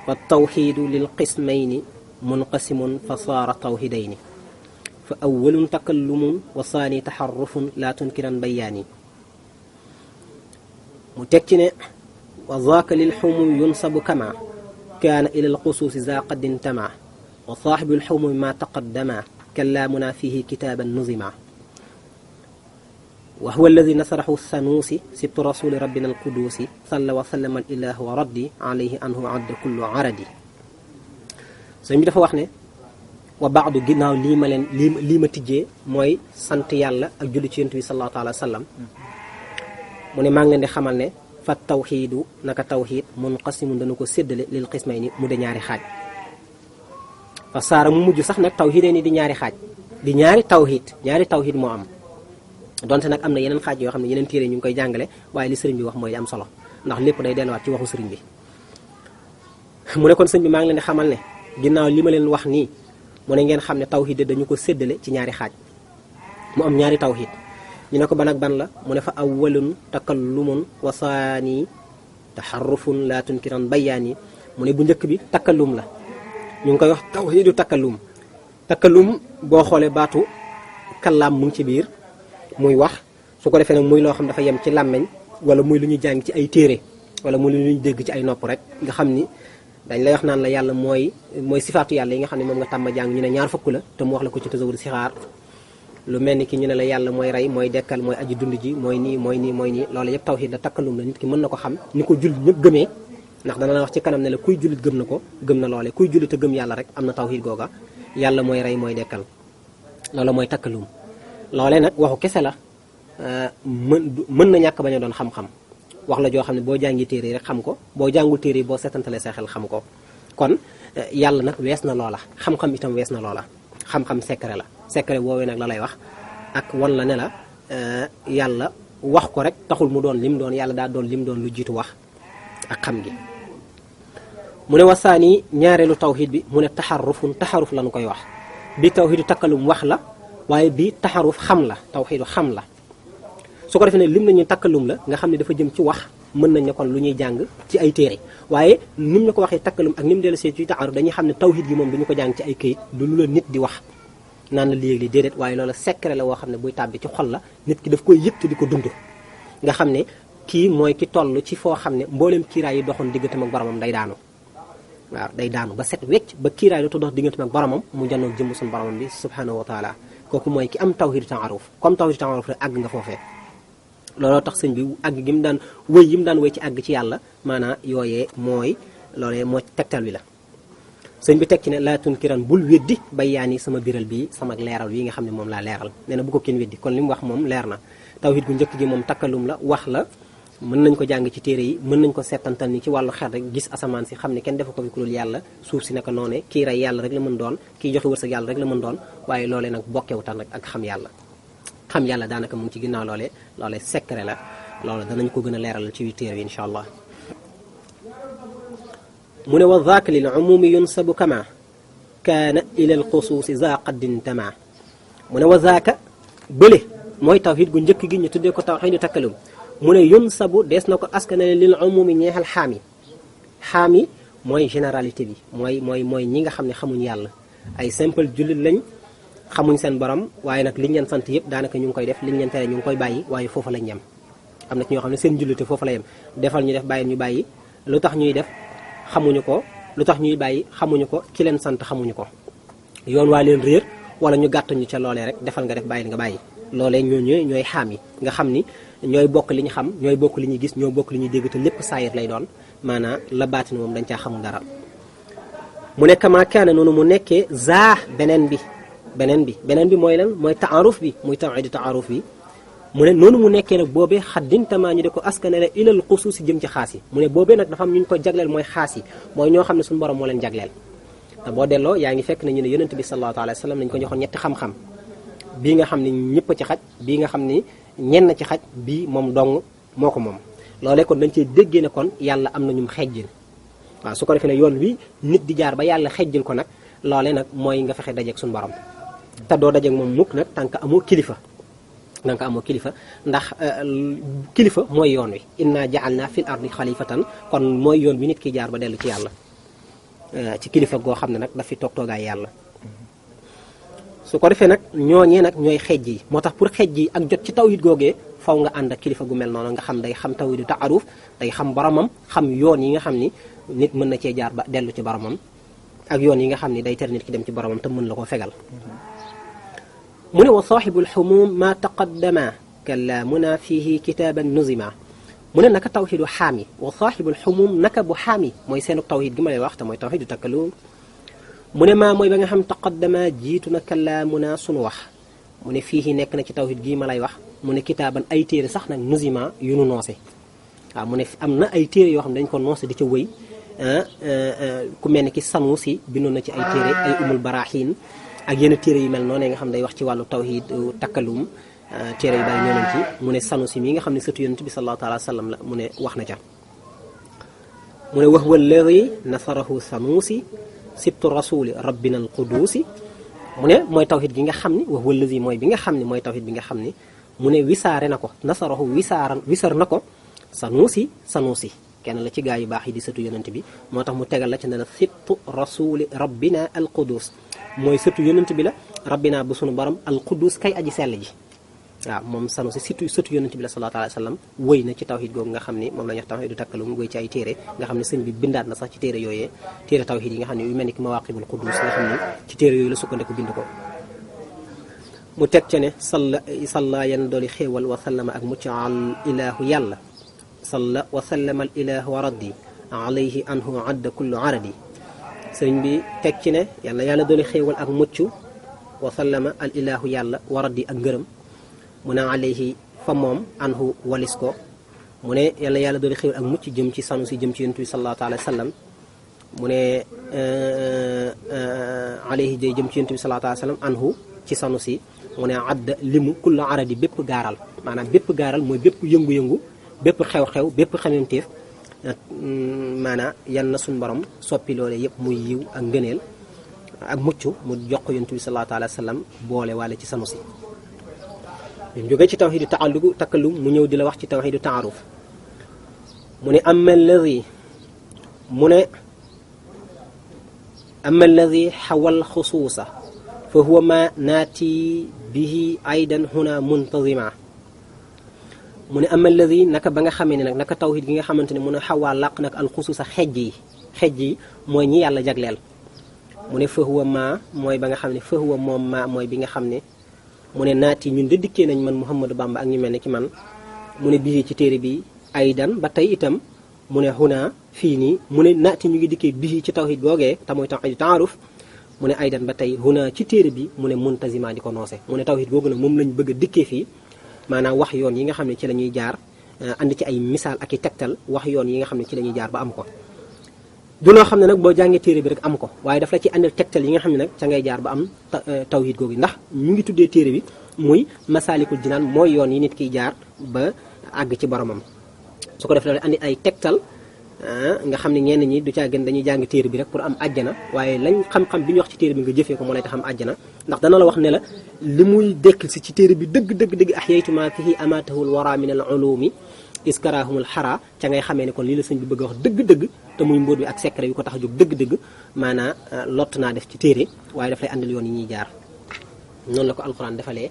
wa tawxiidu lil qismayni munqasimun fa saara tawxidayni fa awwalun takallumun wa saani taxarrufun laa tunkiran bayaani mu teg ci ne wa zaaka lil xumum yunsabu kama kaana ila alqusuusi za qaddin tama wa saaxibu alxumumi ma taqaddama kallaamuna fihi kitaaban nuzima wa huwa alladi nasarahu sanuusi sibtu rasuli rabbina alquduusi salla wa sallama alilahu wa raddi alayhi anhu adda kullu aradi sëñ bi dafa wax ne wa baadu ginnaaw lii ma tijjee mooy sant yàlla ak julli ci yonent bi sallallahu taala wa sallam mu ne maa ngi leen di xamal ne fa tawxiidu naka tawxiid munqasimun dana ko séddale lil xismay ni mu de ñaari xaaj fa saara mu mujj sax nag tawxiidee ni di ñaari xaaj di ñaari tawxiid moo am donte nag am na yeneen xaaj yoo xam ne yeneen téere ñu ngi koy jàngale waaye li sëriñ bi wax mooy li am solo ndax lépp day delluwaat ci waxu sëriñ bi. mu ne kon sëñ bi maa ngi leen di xamal ne ginnaaw li ma leen wax nii mu ne ngeen xam ne tawhid dañu ko séddale ci ñaari xaaj mu am ñaari tawhid ñu ne ko ban ak ban la mu ne fa awwalun takallumun wa saani taxarrufun laa tunkiran bayaani mu ne bu njëkk bi takallum la ñu ngi koy wax tawhidu takallum boo xoolee baatu kallaam mu ngi ci biir muy wax su ko defee nag muy loo xam dafa yem ci làmmeñ wala muy lu ñuy jàng ci ay téere wala muy lu ñuy dégg ci ay nopp rek nga xam ni dañ lay wax naan la yàlla mooy sifaatu yàlla yi nga xam ne moom nga tàmm jàng ñu ne ñaar fukk la te mu wax la ko ci tasawur sixaar lu mel ni ki ñu ne la yàlla mooy rey mooy dekkal mooy aji dund ji mooy nii loolu yëpp tawhid la takkalum la nit ki mën na ko xam ni ko jullit ñëpp gëmee ndax dana la wax ci kanam ne la kuy jullit gëm na ko gëm na loole kuy jullit a gëm yàlla rek am na tawhid googa yàlla mooy rey mooy dekkal loolu mooy takkalum loole nag waxu kese la mën na ñàkk bañ a doon xam-xam wax la joo xam ne boo jàngi téere rek xam ko boo jàngul téere boo seetantalee sa xel xam ko kon yàlla nag wees na loola xam-xam itam wees na loola xam-xam secret la secret woowee nag la lay wax ak wan la ne la yàlla wax ko rek taxul mu doon lim doon yàlla daa doon lim doon lu jiitu wax ak xam gi mu ne wasaani ñaareelu tawhid bi mu ne taxaruf la nu koy wax bi tawhidu takkalum wax la waaye bi taxaruf xam la tawhidu xam la su ko defee ne lim nañu takkalum la nga xam ne dafa jëm ci wax mën nañ ne kon lu ñuy jàng ci ay téere waaye nim ñu ko waxee takkalum ak ni mu dellu see ci taxaruf dañuy xam ne tawhid gi moom duñu ko jàng ci ay këyit du lu la nit di wax naan la léegi li déedéet waaye loola secret la woo xam ne buy tàbbi ci xol la nit ki daf koy yëg te di ko dund nga xam ne kii mooy ki toll ci foo xam ne mbooleem kiiraay yi doxoon digganteem ak boromam day daanu waaw day daanu ba set wecc ba kiiraay dootu dox digganteem ak boromam mu janoog jëmm suñu boromam bi subhanahu wa taala kooku mooy ki am tawhid taaruf comme tawhid taaruf rek àgg nga foofee looloo tax sëñ bi àgg gi mu daan wëy yi mu daan wëy ci àgg ci yàlla maanaam yooyee mooy loolee moo tegtal wi la sëñ bi teg ci ne laa tunkiran bul weddi bayaani sama biral bi sama leeral yi nga xam ne moom laa leeral nee na bu ko kenn weddi kon li mu wax moom leer na tawhid gu njëkk gi moom takkalum la wax la mën nañ ko jàng ci téere yi mën nañ ko seetantal ni ci wàllu xel rek gis asamaan si xam ne kenn defu ko fi ku dul yàlla suuf si naka noone kii rey yàlla rek la mën doon kii joxe wërsëg yàlla rek la mën doon waaye loolee nag bokkewutan nag ak xam yàlla daanaka mu ngi ci ginnaaw loolee secret la loolu danañ ko gën a leeral ci téere yi incha allah mu ne wa zaaka lil umumi yunsabu kama kaana ila al xusuusi za qaddin tama mu ne wa zaaka bële mooy tawhid gu njëkk gi ñu tuddee ko tawhidu takkalum mu ne yunsabu dees na ko askanale lil umumi ñeexal xaam yi mooy généralité bi mooy ñi nga xam ne xamuñ yàlla ay simple jullit lañ xamuñ seen borom waaye nag liñ leen sant yëpp daanaka ñu ngi koy def liñ leen tere ñu ngi koy bàyyi waaye foofu lañ yem am na ci ñoo xam ne seen jullite foofu la yem defal ñu def bàyyi ñu bàyyi lu tax ñuy def xamuñu ko lu tax ñuy bàyyi xamuñu ko ki leen sant xamuñu ko yoon waa leen réer wala ñu gàttañu ca loolee rek defal nga def bàyyi nga bàyyi loolee ñooy xaam yi nga xam ni ñooy bokk li ñu xam ñooy bokk li ñuy gis ñoo bokk li ñuy dégg te lépp saayir lay doon maanaam la baatin moom dañ caa xamul dara mu ne kama kaana noonu mu nekkee beneen bi mooy lan mooy taaruf bi muy tawhidu taaruf bi mu ne noonu mu nekkee nag boobee xaddintamaa ñu de ko askanale ilal xusuusi jëm ci xaas yi mu ne boobee nag dafa am ñu ko jagleel mooy xaas yi mooy ñoo xam ne suñu borom moo leen jagleel te boo delloo yaa ngi fekk ne ñu ne yonent bi sallallahu alayhi wa sallam nañu ko joxoon ñetti xam-xam bii nga xam ne ñëpp ci xaj bii nga xam ni ñenn ci xaj bii moom dong moo ko moom loolee kon dañ cee déggee ne kon yàlla am na ñum xejjil waaw su ko defee ne yoon wi nit di jaar ba yàlla xejjil ko nag loolee nag mooy nga fexe dajeeg suñu borom te doo dajeeg moom mukk nag tant que amoo kilifa ndax kilifa mooy yoon wi inna ja'alna fil ardi xalifatan kon mooy yoon wi nit ki jaar ba dellu ci yàlla ci kilifa goo xam ne nag daf fi toog toogaay yàlla su ko defee nag ñooñee nag ñooy xejj yi moo tax pour xejj yi ak jot ci tawhid googee faw nga ànd ak kilifa gu mel noonu nga xam day xam tawhidu taaruf day xam boromam xam yoon yi nga xam ni nit mën na cee jaar ba dellu ci boromam ak yoon yi nga xam ni day tere nit ki dem ci boromam te mën la ko fegal mu ne wa saaxibul xumum ma taqaddama kallaamuna fihi kitaaban nuzima mu ne naka tawhidu xaam yi wa saaxibul xumum naka bu xaam yi mooy seenu tawhid gi ma lay wax te mooy tawhidu takkalum mu ne maa mooy ba nga xam taqaddama jiitu na kallaamuna sunu wax mu ne fii nekk na ci tawhid gii ma lay wax mu ne kitaaban ay téere sax nag nuzima yu nu noose waaw mu ne am na ay téere yoo xam ne dañ ko noose di ca wëy ku mel ni ki Sanusi bindoon na ci ay téere ay umul barahin ak yenn téere yu mel noonu nga xam day wax ci wàllu tawhid takkalum téere yu bari ñoo nañ ci mu ne Sanusi mii nga xam ne sëtu yonent bi sallallahu alayhi wa sallam la mu ne wax na ca mu ne wa huwa alladi nasarahu sanuusi sibtu rasuli rabbina al quduusi mu ne mooy tawhid gi nga xam ni wa huwa alladi mooy bi nga xam ni mooy tawhid bi nga xam ni mu ne wisaare na ko nasarahu wisar na ko sanuusi kenn la ci gaa yu baax yi di sëtu yonent bi moo tax mu tegal la ci ne la sibtu rasuli rabbina al quduus mooy sëtu yonent bi la rabbina bu sunu borom al quduus kay aji sell ji waaw moom sanusi sëtu yonent bi la sallallahu alayhi wa sallam wëy na ci tawhid googu nga xam ni moom la ñuy wax tawhidu takkalum wëy ci ay téere nga xam ne sëñ bi bindaat na sax ci téere yooyee téere tawhid yi nga xam ne yu mel ni ki mawaqibul quddus nga xam ne ci téere yooyu la sukkandiku bind ko mu teg ca ne salla yan dooli xéewal wa sallama ak mucc al ilahu yàlla salla wa sallama al ilahu wa raddi alayhi anhu adda kullu aradi sëriñ bi teg ci ne yàlla dooli xéewal ak mucc wa sallama al ilahu yàlla wa raddi ak ngërëm mu ne alayhi fa moom anhu walis ko mu ne yàlla dooli xéewal ak mucc jëm ci sanu si jëm ci yonent bi sallallahu alayhi wa sallam mu ne alayhi day jëm ci yonent bi sallallahu alayhi wa sallam anhu ci sanu si mu ne adda limu kullu aradi bépp gaaral maanaam bépp gaaral mooy bépp yëngu-yëngu bépp xew-xew bépp xememteef maanaam yan na suñu borom soppi loole yëpp muy yiw ak ngëneel ak mucc mu jox ko yonent bi sallallahu alayhi wa sallam boole waale ci sanu si ñu jógee ci tawhidu takkalum mu ñëw di la wax ci tawhidu taaruf mu ne amma alladi xawal xusuusa fa huwa ma naati bihi aydan huna muntazima mu ne amma alladi naka ba nga xamee ne nag naka tawhid gi nga xamante ne mu ne xawaa làq nag alxusuusa xejj yi mooy ñi yàlla jagleel mu ne fa huwa ma mooy ba nga xam ne fa huwa moom ma mooy bi nga xam ne mu ne naati ñun de dikkee nañ man Mouhamadou Bamba ak ñu mel ne ki man mu ne bii ci téere bi aydan ba tey itam mu ne huna fii nii mu ne naati ñu ngi dikkee bii ci tawhid googee te mooy tawhid taaruf mu ne aydan ba tey huna ci téere bi mu ne muntazima di ko noose mu ne tawhid googu nag moom lañ bëgg a dikkee fii maanaam wax yoon yi nga xam ne ci la ñuy jaar andi ci ay misaal ak i tegtal wax yoon yi nga xam ne ci la ñuy jaar ba am ko du loo xam ne nag boo jàngee téere bi rek am ko waaye daf la ci andil tegtal yi nga xam ne nag ca ngay jaar ba am tawhid googu ndax ñu ngi tuddee téere bi muy masaalikul jinaan mooy yoon yi nit kiy jaar ba àgg ci boromam su ko defee andi ay tegtal nga xam ne ñenn ñi du caa gën dañuy jàng téere bi rek pour am àjjana waaye lañ xam-xam bi ñu wax ci téere bi nga jëfee ko moo lay tax am àjjana ndax dana la wax ne la li muy dekkil si ci téere bi dëgg ahyaytu ma fihi amatahul wara min al ulumi iskarahumul xara ca ngay xamee ne kon lii la sëñ bi bëgg a wax dëgg-dëgg te muy mbóot bi ak secret yu ko tax a jóg dëgg-dëgg maanaa lott naa def ci téere waaye daf lay àndal yoon yi ñuy jaar noonu la ko alxuraan defalee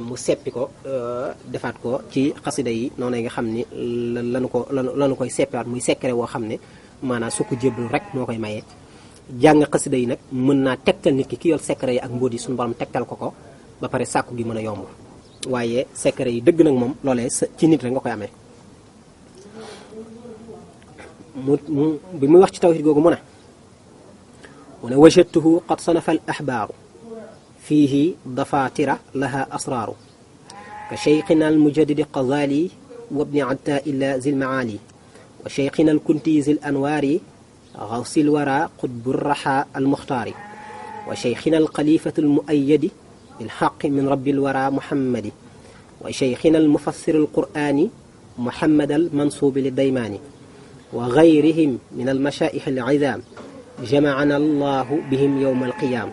mu seppi ko defaat ko ci xasida yi noonu nga xam ni lanu koy seppiwaat muy secret woo xam ne maanaam su ko jébbalu rek moo koy mayee jàng xasida yi nag mën naa tegtal nit ki yor secret yi ak mbóot yi suñu borom tegtal ko ba pare sàkku gi mën a yomb waaye secret yi dëgg nag moom loolee ci nit rek nga koy amee bi muy wax ci tawhid googu mu ne wajadtuhu qad sanafa al ahbaaru fiihi dafatira laha asraaru ka cheykhina al mujaddidi qazali wa bni attaila zil maali wa cheykhina al kunti zil anwaari gawsil wara qutbu raha al muxtaari wa cheykhina al xalifatu al muayyadi bilxaqi min rabbi al wara muhammadi wa cheykhina al mufassir al qur'ani muhammad al mansuubi li daymaani wa gayrihim min al mashaayix al izaam jamaana allahu bihim yowma alqiyaam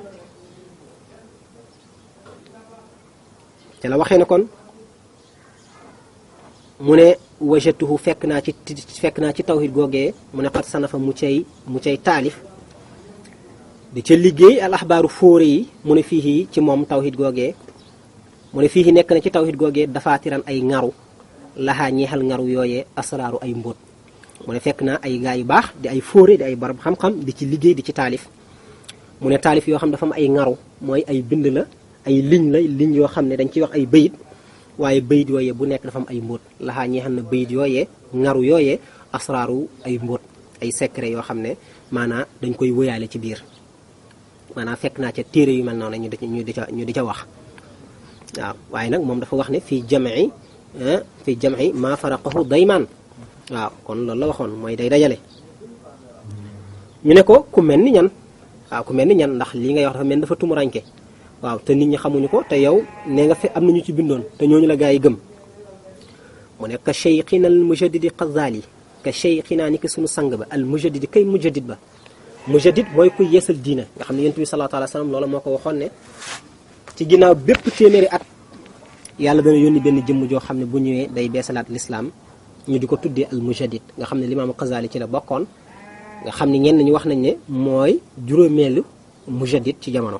te la waxee ne kon mu ne wajatuhu fekk naa ci tawhid googee mu ne xat sanafa mu cay taalif di ca liggéey al axbaaru fóore yi mu ne fii ci moom tawhid googee mu ne fii nekk na ci tawhid googee dafaatiran ay ŋaru laxaa ñeexal ŋaru yooyee asraaru ay mbóot mu ne fekk naa ay gaa yu baax di ay fóore di ay borom xam-xam di ci liggéey di ci taalif mu ne taalif yoo xam dafa am ay ŋaru mooy ay bind la ay ligne yoo xam ne dañ ciy wax ay bayit waaye bayit yooyee bu nekk dafa am ay mbóot laxaa ñi xam ne bayit yooyee ŋaru yooyee asraaru ay mbóot ay secret yoo xam ne maanaa dañ koy wëyaale ci biir maanaam fekk naa ca téere yu mel noonu ñu di ca wax waaw waaye nag moom dafa wax ne fii jam'i maa faraqahu daymaan waaw kon loolu la waxoon mooy day dajale ñu ne ko ku mel ni ñan waaw ku mel ni ñan ndax lii ngay wax dafa mel dafa tumuranke waaw te nit ñi xamuñu ko te yow nee nga fi am nañu ci bindoon te ñooñu la gaa yi gëm mu ne ka cheykhina al mujaddidi Qazali ka cheikhina ni ki sunu sang ba al mujaddid kay mujaddid ba mujaddid mooy kuy yeesal diina nga xam ne yonent bi sallallahu alayhi wa sallam loola moo ko waxoon ne ci ginnaaw bépp téeméeri at yàlla dana yónni benn jëmm joo xam ne bu ñëwee day beesalaat lislaam ñu di ko tuddee al mujaddid nga xam ne limaamu Xasaali ci la bokkoon nga xam ne ñenn ñi wax nañ ne mooy juróomeelu mujaddid ci jamono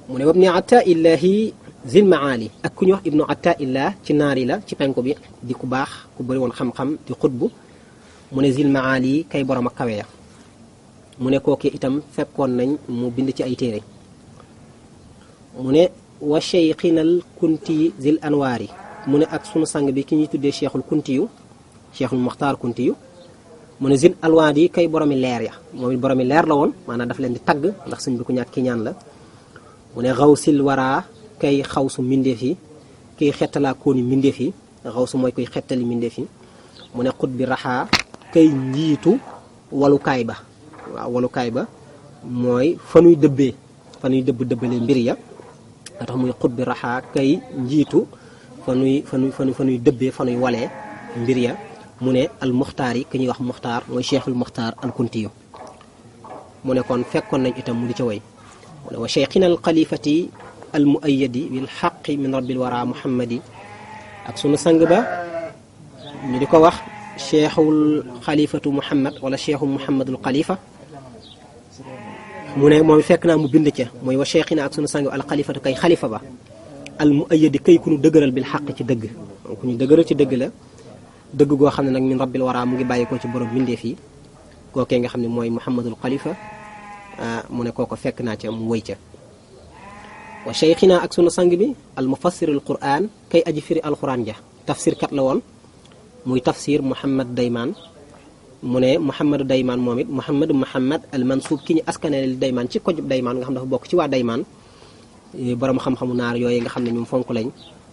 mu ne wabni ataillahi zil maali ak ku ñu wax ibnu ataillah ci naari la ci penku bi di ku baax ku bëri woon xam-xam di xutbu mu ne zil maali kay borom ak kawe ya mu ne kooke itam fekkoon nañ mu bind ci ay téere mu ne wa cheikhinal kunti zil anwaari mu ne ak sunu sang bi ki ñuy tuddee cheikhul kuntiyu cheikhul muxtaar kuntiyu mu ne zil alwaadi kay boromi leer ya moom it boromi leer la woon maanaam daf leen di tagg ndax sëñ bi ku ñàkk ki ñaan la mu ne xawsil waraa kay xawsu mbindeef yi kiy xettalaa kooni mbindeef yi xawsu mooy koy xettali mbindeef yi mu ne xut bi raxaa kay njiitu walukaay ba waaw walukaay ba mooy fa nuy dëbbalee mbir ya nga tax muy xut bi raxaa kay njiitu fa nuy dëbbee fa nuy walee mbir ya mu ne al muxtaar yi ki ñuy wax muxtaar mooy cheikhul muxtaar al kuntiyu mu ne kon fekkoon nañ itam mu di ca way mu ne wa cheikhina al xalifati al muayyadi bil xaqi min rabbil wara muhammadi ak sunu sang ba ñu di ko wax cheikhul xalifatu muhammad wala cheikhu muhammadul xalifa mu ne moom fekk naa mu bind ca mooy wa cheikhina ak sunu sang al xalifatu kay xalifa ba al muayyadi kay ku ñu dëgëral bil xaq ci dëgg ku ñu dëgëral ci dëgg la dëgg goo xam ne nag min rabbil wara mu ngi bàyyi ko ci borom bindeef yi kookee nga xam ne mooy muhammadul xalifa mu ne kooko fekk naa ca mu wëy ca wa cheikhina ak sunu sang bi al mufassirul quran kay aji firi alquran ja tafsir kat la woon muy tafsir muhammad daymaan mu ne muhammadu daymaan moom it muhammad al mansuub ki ñu askaneel daymaan ci kojub daymaan nga xam dafa bokk ci waa daymaan borom xam-xamu naar yooyu nga xam ne ñoom fonk lañ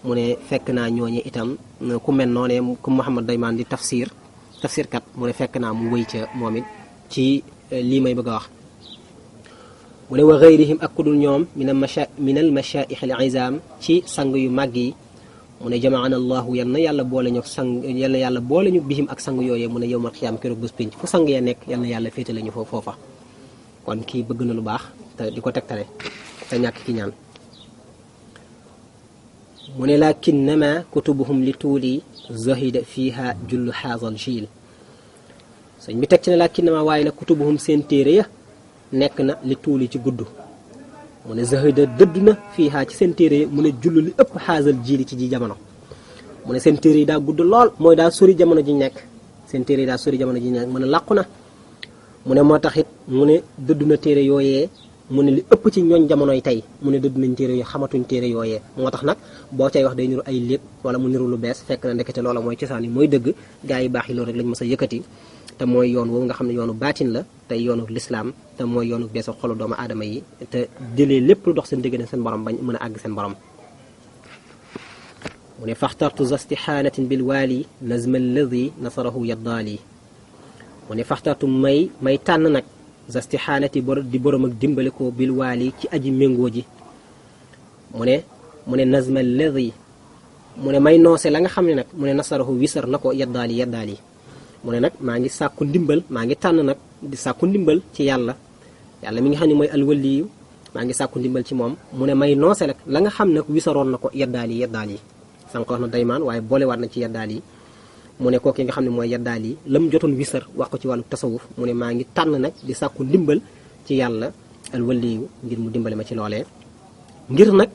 mu ne fekk naa ñooñe itam ku mel noonee ku muhammad daymaan di tafsir kat mu ne fekk naa mu wëy ca moom it ci lii may bëgg a wax mu ne wa gayrihim ak ku dul ñoom min al mashaayix al izaam ci sang yu màgg yi mu ne jamaana allahu yal na yàlla boole ñu yal na yàlla boole ñu bihim ak sang yooyee mu ne yowmal xiyaam keroog bés pénc fu sang ya nekk yal na yàlla féetale ñu foofa kon kii bëgg na lu baax te di ko tegtale te ñàkk ki ñaan mu ne lakinnama kutubuhum li tuuli zahida fiha jullu xaasal jiil sëñ bi teg ci ne lakinnama waaye nag kutubuhum seen téere ya nekk na li tuuli ci gudd mu ne zahida dëdd na fiha ci seen téere ya mu ne jullu li ëpp xaasal jiili ci ji jamono mu ne seen téere yi daa gudd lool mooy daa sori jamono ji nekk seen téere yi daa sori jamono ji nekk mu ne làqu na mu ne moo tax it mu ne dëdd na téere yooyee mu ne li ëpp ci ñooñ jamonoy tey mu ne dëdd nañ téere yooyu xamatuñ téere yooyee moo tax nag boo cay wax day niru ay lépp wala mu niru lu bees fekk na ndekete loola mooy cosaan yi mooy dëgg gaa yi baax yi loolu rek lañ mës a yëkkati te mooy yoon woowu nga xam ne yoonu baatin la te yoonu lislaam te mooy yoonu beesa xolu doomu aadama yi te jëlee lépp lu dox seen diggante seen borom bañ mën a àgg seen borom mu ne faxtartu zastixaanatin bil waali nazma alladi nasarahu yaddaali mu ne faxtartu may tànn nag zastixaanati di borom ak dimbali ko bil waali ci aji méngoo ji mu ne nazma alladi mu ne may noose la nga xam ne nag mu ne nasarahu wisar na ko yaddaali mu ne nag maa ngi sàkku ndimbal maa ngi tànn nag di sàkku ndimbal ci yàlla mi nga xam ne mooy alwaliyu maa ngi sàkku ndimbal ci moom mu ne may noose nag la nga xam ne wisaroon na ko yaddaali sànq wax na daymaan waaye boolewaat na ci yaddaali mu ne kooku nga xam ne mooy yaddaali lam jotoon wisar wax ko ci wàllu tasawuf mu ne maa ngi tànn nag di sàkku ndimbal ci yàlla alwaliyu ngir mu dimbale ma ci loolee ngir nag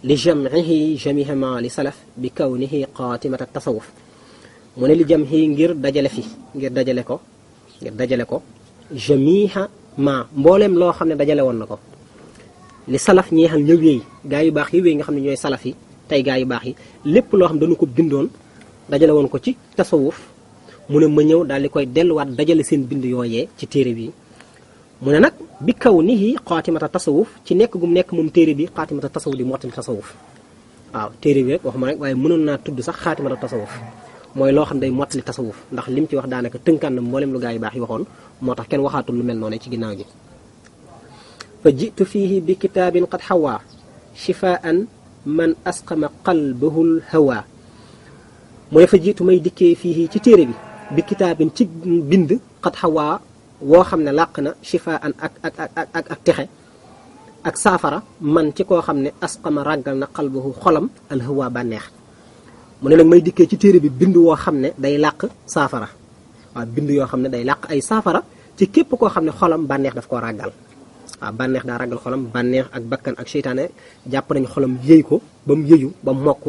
li jamihi jamihama li salaf bi kawnihi qatimata tasawuf mu ne li jamhi ngir dajale ko jamiha ma mbooleem loo xam ne dajale woon na ko li salaf ñeexal ñëw yéey gaa yu baax yi wéy nga xam ne ñooy salaf yi tey gaa yu baax yi lépp loo xam dañu ko bindoon dajale woon ko ci tasawuf mu ne ma ñëw daal di koy delluwaat dajale seen bind yooyee ci téere bi mu ne nag bi kaw nihi xaatimata tasawuf ci nekk gum nekk moom téere bi xaatimata tasawuf di mottali tasawuf waaw téere bi rek waxuma rek waaye mënoon naa tudd sax xaatimata tasawuf mooy loo xam day mottali tasawuf ndax lim ci wax daanaka tënkaan na mboolem lu gaa yu baax yi waxoon moo tax kenn waxaatul lu mel noonu ci ginnaaw gi fa jitu fiihi bi kitaabin qad xawaa shifaan man asqama qalbahul hawa mu ne fa jiitu may dikkee fii ci téere bi bi kitaabin ci bind xat xawaa woo xam ne làq na shifaan ak texe ak saafara man ci koo xam ne asqama ràggal na xalbahu xolam alhawa bànneex mu ne nag may dikkee ci téere bi bind woo xam ne day làq saafara waaw bind yoo xam ne day làq ay saafara ci képp koo xam ne xolam bànneex daf koo ràggal waaw bànneex daa ràggal xolam bànneex ak bakkan ak seytaane jàpp nañu xolam yëy ko ba mu yëyu ba mu mokk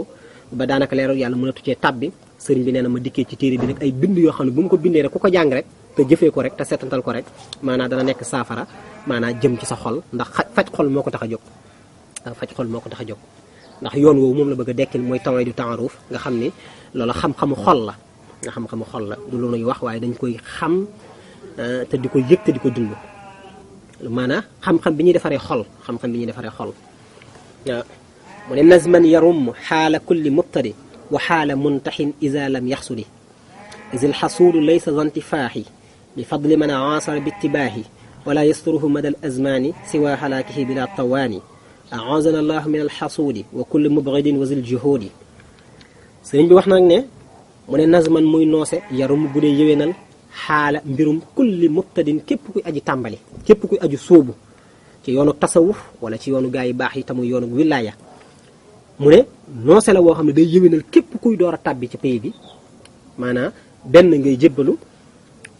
ba daanaka leeral yàlla mënatu cee tàbbi sëriñ bi nee na ma dikkee ci téere bi nag ay bind yoo xam ne bu mu ko bindee rek ku ko jàng rek te jëfee ko rek te seetantal ko rek maanaam dana nekk saafara maanaam jëm ci sa xol ndax faj xol moo ko tax a jóg waaw faj xol moo ko tax a jóg ndax yoon woowu moom la bëgg a dekkil mooy taway du taaruf nga xam ni loolu xam-xamu xol la nga xam-xamu xol la du lu nuy wax waaye dañ koy xam te di ko yëg te di ko dund maanaam xam-xam bi ñuy defaree xol xam-xam bi ñuy defaree xol waaw mu ne nazman yarum xaala kulli mubtadi wa xaala muntaxin ida lam yaxsudi is alxasuudu laysa zantifaaxi bi fadli man aasara bittibaahi wala yasturuhu mada al azmaani siwa halaakihi bila tawaani aazana allahu min alxasuudi wa kulli mubridin wa zil juhuudi sëriñ bi wax nag ne mu ne nazman muy noose yarum bu dee yëwénal xaala mbirum kulli mubtadin képp kuy aji tàmbali képp kuy aju sóobu ci yoonu tasawuf wala ci yoonu gaa yi baax yi tamuy yoonu wilaaya mu ne noose la woo xam ne day yëwénal képp kuy door a tàbbi ci pays bi maanaam benn ngay jébbalu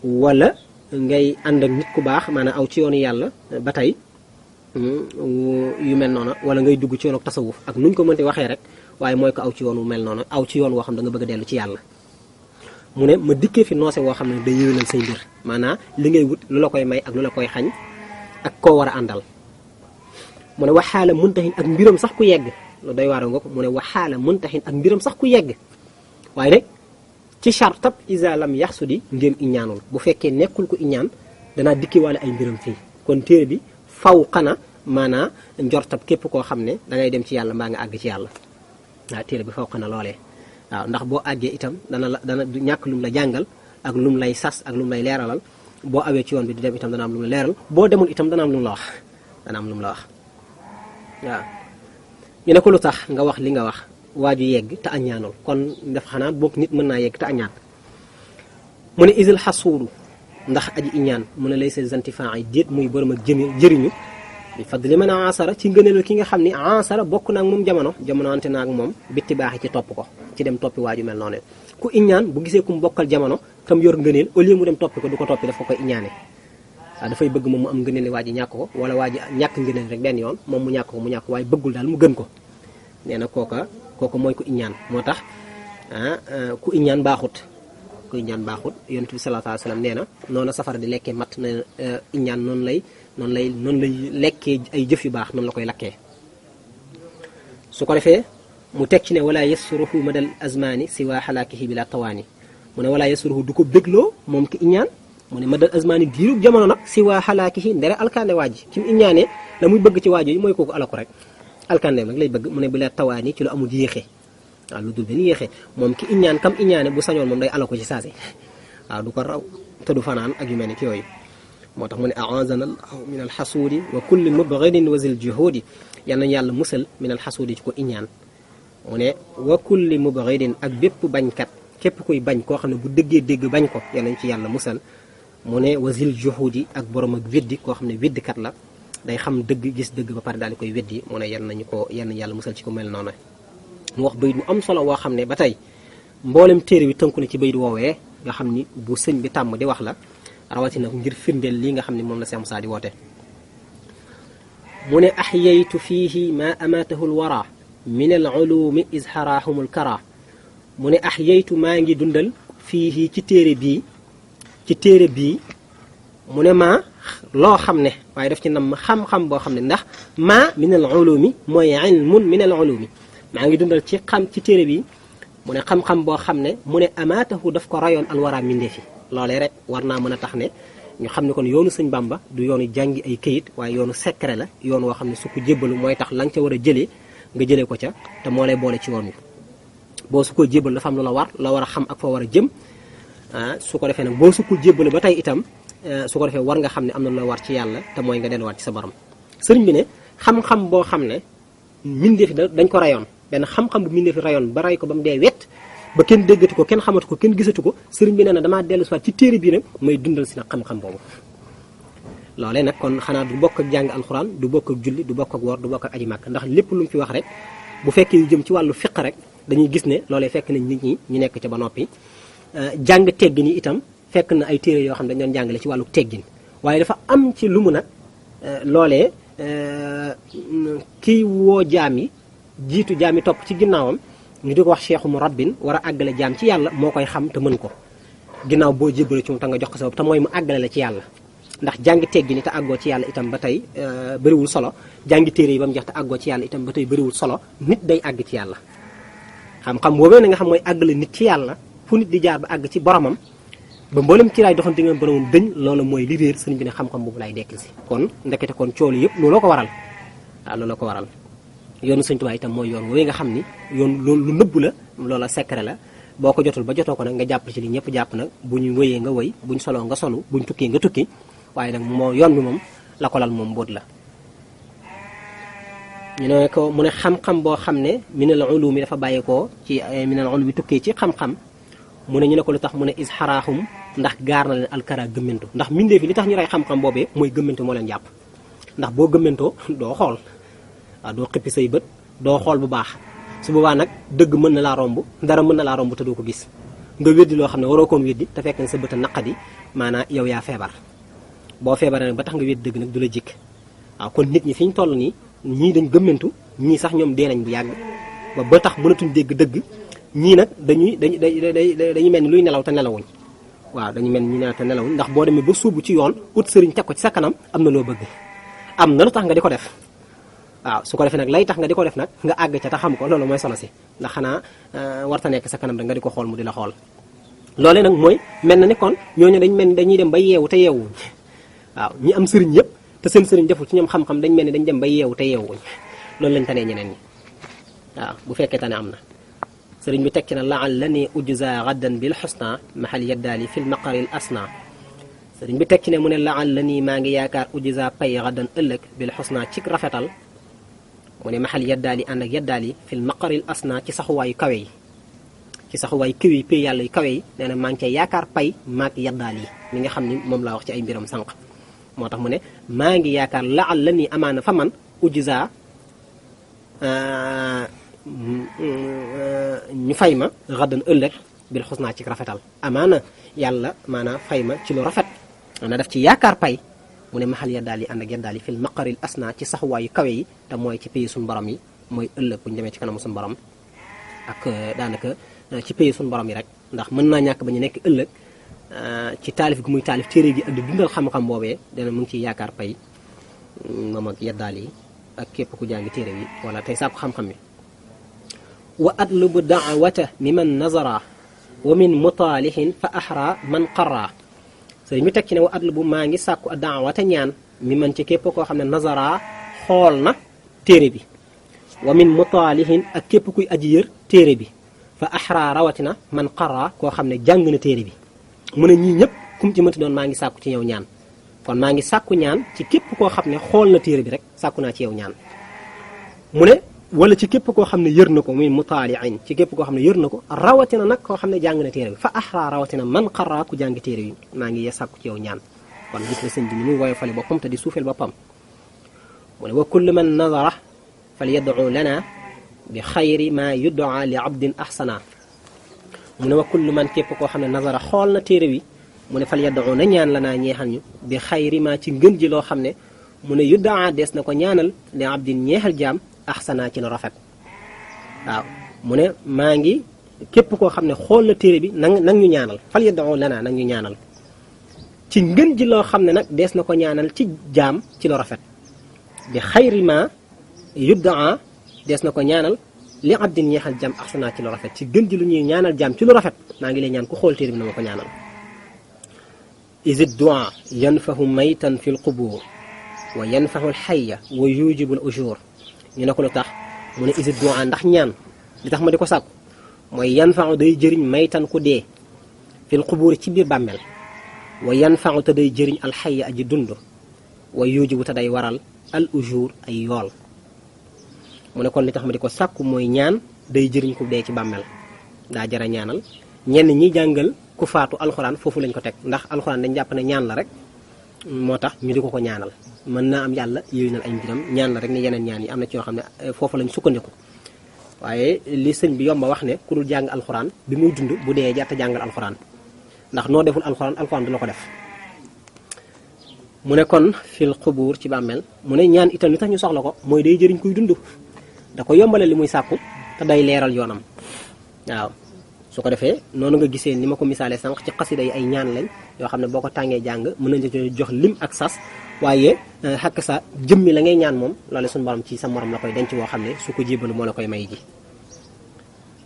wala ngay ànd ak nit ku baax maanaam aw ci yoonu yàlla ba tey yu mel noonu wala ngay dugg ci yoonu tasawuf ak nuñ ko mënti waxee rek waaye mooy ko aw ci yoon wu mel noonu aw ci yoon woo xam da nga bëgg a dellu ci yàlla mu ne ma dikkee fi noose woo xam ne day yëwénal say mbir maanaam li ngay wut lu la koy may ak lu la koy xañ ak koo war a àndal mu ne waxaala muntaxin ak mbiram sax ku yegg lu doy waar nga ko mu ne waxaala muntaxin ak mbiram sax ku yegg waaye nag ci chartab isa lam yaxsudi ndéem iñaanul bu fekkee nekkul ko iñaan danaa dikki wala ay mbiram fii kon téere bi faw xana maanaa njortab képp koo xam ne dangay dem ci yàlla mbaa nga àgg ci yàlla waaw téere bi faw xana loolee waaw ndax boo àggee itam dana du ñàkk lum la jàngal ak lum lay sas ak lum lay leeralal boo awee ci yoon bi di dem itam dana am lum la leeral boo demul itam dana am lum la wax dana am lum la wax waaw ñu ne ko lu tax nga wax li nga wax waa ju yegg te añaanul kon def xanaa boog nit mën naa yegg te añaan mu ne isil xasuudu ndax aji iñaan mu ne lay sa zantifan ay déet muy borom ak jëriñu bi fadli man ansara ci ngëneelu ki nga xam ni ansara bokk naag moom jamono ante naag moom bitti baaxi ci topp ko ci dem toppi waaju mel noonu ku iñaan bu gisee ku mu bokkal jamono tam yor ngëneel au lieu mu dem toppi ko du ko toppi dafa koy iñaane waaw dafay bëgg moom mu am ngëneel waa ji ñàkk ko wala waa ji ñàkk ngëneel rek benn yoon moom mu ñàkk ko mu ñàkk waaye bëggul daal mu gën ko nee na kooka mooy ku iñaan moo tax ku iñaan baaxut ku iñaan baaxut yonent bi sallallahu alayhi wa sallam nee na noonu safara di lekkee mat na iñaan noonu lay lekkee ay jëf yu baax noonu la koy lakkee su ko defee mu teg ci ne wala yasruhu madal azmani siwa halaakihi bila tawaani mu ne wala yasruhu du ko bégloo moom ki iñaan mu ne madal azmani diirub jamono nag siwa halaakihi ndere alkande waaji ci mu iñaanee la muy bëgg ci waajo yi mooy kooku alaku rek alkandeem rek lay bëgg mu ne bila tawaani ci lu amul yéexee waaw lu dul benn yéexee moom ki iñaan kam iñaane bu sañoon moom day alako ci saase waaw du ko raw te du fanaan ak yu mel ni ki yooyu moo tax mu ne aazana allahu min alxasuudi wa kulli mubghidin wa zil juhuudi yal nañu yàlla musal min alxasuudi ci ko iñaan mu ne wa kulli mubghidin ak bépp bañkat képp kuy bañ koo xam ne bu dëggee dégg bañ ko yal nañ ci yàlla musal mu ne wa zil juhuudi ak borom ak weddi koo xam ne weddikat la day xam dëgg gis dëgg ba pare daal di koy weddi mu ne yal nañu yàlla musal ci ko mel noonu mu wax bayit bu am solo woo xam ne ba tey mboolem téere bi tënku ne ci bayit woowee nga xam ni bu sëñ bi tàmm di wax la rawatina ngir firndeel lii nga xam ne moom la Seex Musaa di woote mu ne axyaytu fiihi ma amaatahu lwara min al ulumi izharahum al kara mu ne axyaytu maa ngi dundal fiihi ci téere bii mu ne maa loo xam ne waaye daf ci nam xam-xam boo xam ne ndax maa min al ulumi mooy ilmun min al ulumi maa ngi dundal ci téere bi mu ne xam-xam boo xam ne mu ne amaatahu daf ko rayoon alwara mindeefi loolee rek war naa mën a tax ne ñu xam ne kon yoonu sëñ Bamba du yoonu jàngi ay këyit waaye yoonu secret la yoon woo xam ne su ko jébbalu mooy tax la nga ca war a jëlee nga jëlee ko ca te moo lay boole ci yoon wi boo su ko jébbalu dafa am lu la war a xam ak foo war a jëm su ko defee nag boo su ko jébbalu ba tey itam su ko defee war nga xam ne am na la war ci yàlla te mooy nga delluwaat ci sa borom sëriñ bi ne xam-xam boo xam ne mindeefi dañ ko rayoon benn xam-xam bu mindeefi rayoon ba ray ko ba mu dee wet ba kenn déggatu ko kenn xamatu ko kenn gisatu ko sëriñ bi nee na damaa dellu si waat ci téere bii nag may dundal si nag xam-xam boobu loolee nag kon xanaa du bokk ak jàng alxuraan du bokk ak julli du bokk ak woor du bokk ak aji màkk ndax lépp lu mu fi wax rek bu fekkee yu jëm ci wàllu fiq rek dañuy gis ne loolee fekk nañ nit ñi ñu nekk ca ba noppi jàng teggin yi itam fekk na ay téere yoo xam ne dañ doon jàngale ci wàllu teggin waaye dafa am ci lu mu nag loolee kii woo jaam yi jiitu jaam yi topp ci ginnaawam ñu di ko wax cheikhu mu rabbin war a àggale jaam ci yàlla moo koy xam te mën ko ginnaaw boo jébbale ci moom te nga jox ko sa bopp te mooy mu àggale la ci yàlla ndax jàngi teggin te àggoo ci yàlla itam ba tey bëriwul solo jàngi téere yi ba mu jeex te àggoo ci yàlla itam ba tey bëriwul solo nit day àgg ci yàlla xam-xam boobee na nga xam mooy àggale nit ci yàlla fu nit di jaar ba àgg ci boromam ba mboolem ci laay doxante nga boromam dëñ loolu mooy li réer sëriñ bi ne xam-xam boobu lay dekk si kon ndekete kon coolu yëpp looloo ko waral waaw looloo ko waral yoonu Sëriñ Tuubaa itam mooy yoon woowee nga xam ni yoon loolu lu nëbb la loola secret la boo ko jotul ba jotoo ko nag nga jàpp ci li ñëpp jàpp nag bu ñu wëyee nga wëy buñ soloo nga solu buñ tukkee nga tukki waaye nag moo yoon bi moom la ko lal moom mbóot la ñu ne ko mu ne xam-xam boo xam ne minal ulumi dafa bàyyeekoo ci minal ulumi tukkee ci xam-xam mu ne ñu ne ko lu tax mu ne is xaraaxum ndax gaar na leen alkara gëmmentu ndax mindee fi li tax ñu rey xam-xam boobee mooy gëmmentu moo leen jàpp ndax boo gëmmentoo doo xool waaw doo xippi say bët doo xool bu baax su boobaa nag dëgg mën na laa romb dara mën na laa romb te doo ko gis nga weddi loo xam ne waroo koon weddi te fekk na sa bët a naqadi maanaam yow yaa feebar boo feebaree nag ba tax nga weddi dëgg nag du la jikk waaw kon nit ñi fi ñu toll nii ñii dañ gëmmentu ñii sax ñoom dee nañ bu yàgg ba tax mënatuñ dégg dëgg ñii nag dañuy mel ni luy nelaw te nelawuñ waaw dañu mel ni ñu nelaw te nelawuñ ndax boo demee ba suubu ci yoon ut sëriñ teg ko ci sa kanam am na loo bëgg am na lu tax nga di ko def waaw su ko defee nag lay tax nga di ko def nag nga àgg ca te xam ko loolu mooy solo si ndax xanaa warta nekk sa kanam rek nga di ko xool mu di la xool loolee nag mooy mel na ni kon ñooñu dañ mel ni dañuy dem ba yeewu te yeewuñ waaw ñi am sëriñ yëpp te seen sëriñ deful ci ñoom xam-xam dañ mel ni dañ dem ba yeewu te yeewuñ loolu lañ tanee ñeneen ñi waaw bu fekkee tane am na sëriñ bi tekki na laallani ujza gaddan bil xusna mahal yaddaali fil maqaril asna sëriñ bi tekki ne mu ne laallani maa ngi yaakaar ujza pay gaddan ëllëg bil xusna ci rafetal mu ne maxal yaddaali ànd ak yaddaali fil maqaril asna ci saxuwaayu kawe yi ci saxuwaayu kawe yi pay yàlla yu kawe yi nee na maa ngi cay yaakaar pay maag yaddaal yi mi nga xam ni moom laa wax ci ay mbiram sànq moo tax mu ne maa ngi yaakaar laal la nii amaana fa man ujza ñu fay ma xaddan ëllëg bil xusnaa ci rafetal amaana yàlla maanaam fay ma ci lu rafet na def ci yaakaar pay mu ne maxal yaddaal yi ànd ak yaddaal yi fil maqaril asna ci saxuwaayu kawe yi te mooy ci pays suñu borom yi mooy ëllëg bu ñu demee ci kanamu suñu borom ak daanaka ci pays suñu borom yi rek ndax mën naa ñàkk ba ñu nekk ëllëg ci taalif gu muy taalif téere gi ak di dundal xam-xam boobee dana mu ngi ciy yaakaar pay moom ak yaddaal yi ak képp ku jàngi téere yi wala tey sàkku xam-xam yi wa atlubu daawata mi man nazara wa min mutaalihin fa ahra man qarra sëriñ mi teg ci ne wa atlubu maa ngi sàkku a daawata ñaan mi man ci képp koo xam ne nazara xool na téere bi wa min mutaalihin ak képp kuy aji yër téere bi fa ahra rawatina man qarra koo xam ne jàng na téere bi mu ne ñii ñëpp kum ci mënti doon maa ngi sàkku ci yow ñaan kon maa ngi sàkku ñaan ci képp koo xam ne xool na téere bi rek sàkku naa ci yow ñaan mu ne wala ci képp koo xam ne yër na ko muy mutaaliin ci képp koo xam ne yër na ko rawatina nag koo xam ne jàng na téere bi fa ahra rawatina man qarra ku jàng téere bi maa ngi sàkku ci yow ñaan kon gis nga sëñ bi ni muy woyofale boppam te di suufeel boppam mu ne wa kullu man nazara fal yad'u lana bi xayri ma yud'a li abdin ahsana mu ne wa kullu man képp koo xam ne nazara xool na téere bi mu ne fal yad'u na ñaan la naa ñeexal ñu bi xayri ma ci ngën ji loo xam ne mu ne yud'a des na ko ñaanal li abdin ñeexal jaam ahsana ci lu rafet waaw mu ne maa ngi képp koo xam ne xool na téere bi nang ñu ñaanal fal yad'u lana nag ñu ñaanal ci ngën ji loo xam ne nag des na ko ñaanal ci jaam ci lu rafet bi xayri ma yud'a des na ko ñaanal li abdin ñeexal jaam ahsana ci lu rafet ci gën ji lu ñuy ñaanal jaam ci lu rafet maa ngi lay ñaan ku xool téere bi na ma ko ñaanal isid du'a yanfahu maytan fi l qubur wa yanfahu l xayya wa yujibu l ujur ñu ne ko lu tax mu ne isid du'a ndax ñaan li tax ma di ko sàkku mooy yanfahu day jëriñ maytan ku dee fi l qubur ci biir bàmmeel wa yanfahu te day jëriñ al xayya aji dund wa yujibu te day waral al ujur ay yool mu ne kon li tax ma di ko sàkku mooy ñaan day jëriñ ku dee ci bàmmeel daa jara ñaanal ñenn ñi jàngal ku faatu alxuraan foofu lañ ko teg ndax alxuraan dañ jàpp ne ñaan la rek moo tax ñu di ko ñaanal mën naa am yàlla yéwénal ay mbiram ñaan la rek ni yeneen ñaan yi am na ci ñoo xam ne foofu lañ sukkandiku waaye li sëñ bi yomba wax ne ku dul jàng alxuraan bi muy dund bu dee jarta jàngal alxuraan ndax noo deful alxuraan du la ko def mu ne kon fil xubuur ci bàmmeel mu ne ñaan itam li tax ñu soxla ko mooy day jëriñ kuy dund da ko yombale li muy sàkku te day leeral yoonam waaw su ko defee noonu nga gisee ni ma ko misaalee sànq ci xasida yi ay ñaan lañ yoo xam ne boo ko tàngee jàng mën nañu jox lim ak sas waaye xakk sa jëmmi la ngay ñaan moom loolu suñu borom ci sa morom la koy denc boo xam ne su ko jébalu moo la koy may ji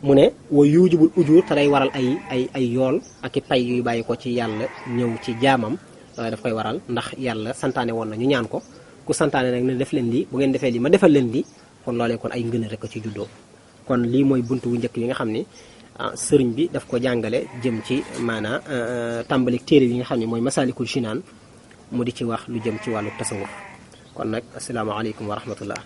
mu ne wa yuujibul ujur te day waral ay yool ak i pay yuy bàyyi ko ci yàlla ñëw ci jaamam loolu daf koy waral ndax yàlla santaane woon na ñu ñaan ko ku santaane nag ne def leen lii bu ngeen defee lii ma defal leen lii kon loolee kon ay ngën rek ko ci juddoo kon lii mooy buntu wu njëkk yi nga xam ne sëriñ bi daf ko jàngale jëm ci maanaa tàmbalik téere yi nga xam ne mooy masaalikul jinaan mu di ci wax lu jëm ci wàllu tasawuf kon nag asalaamaaleykum wa rahmatullah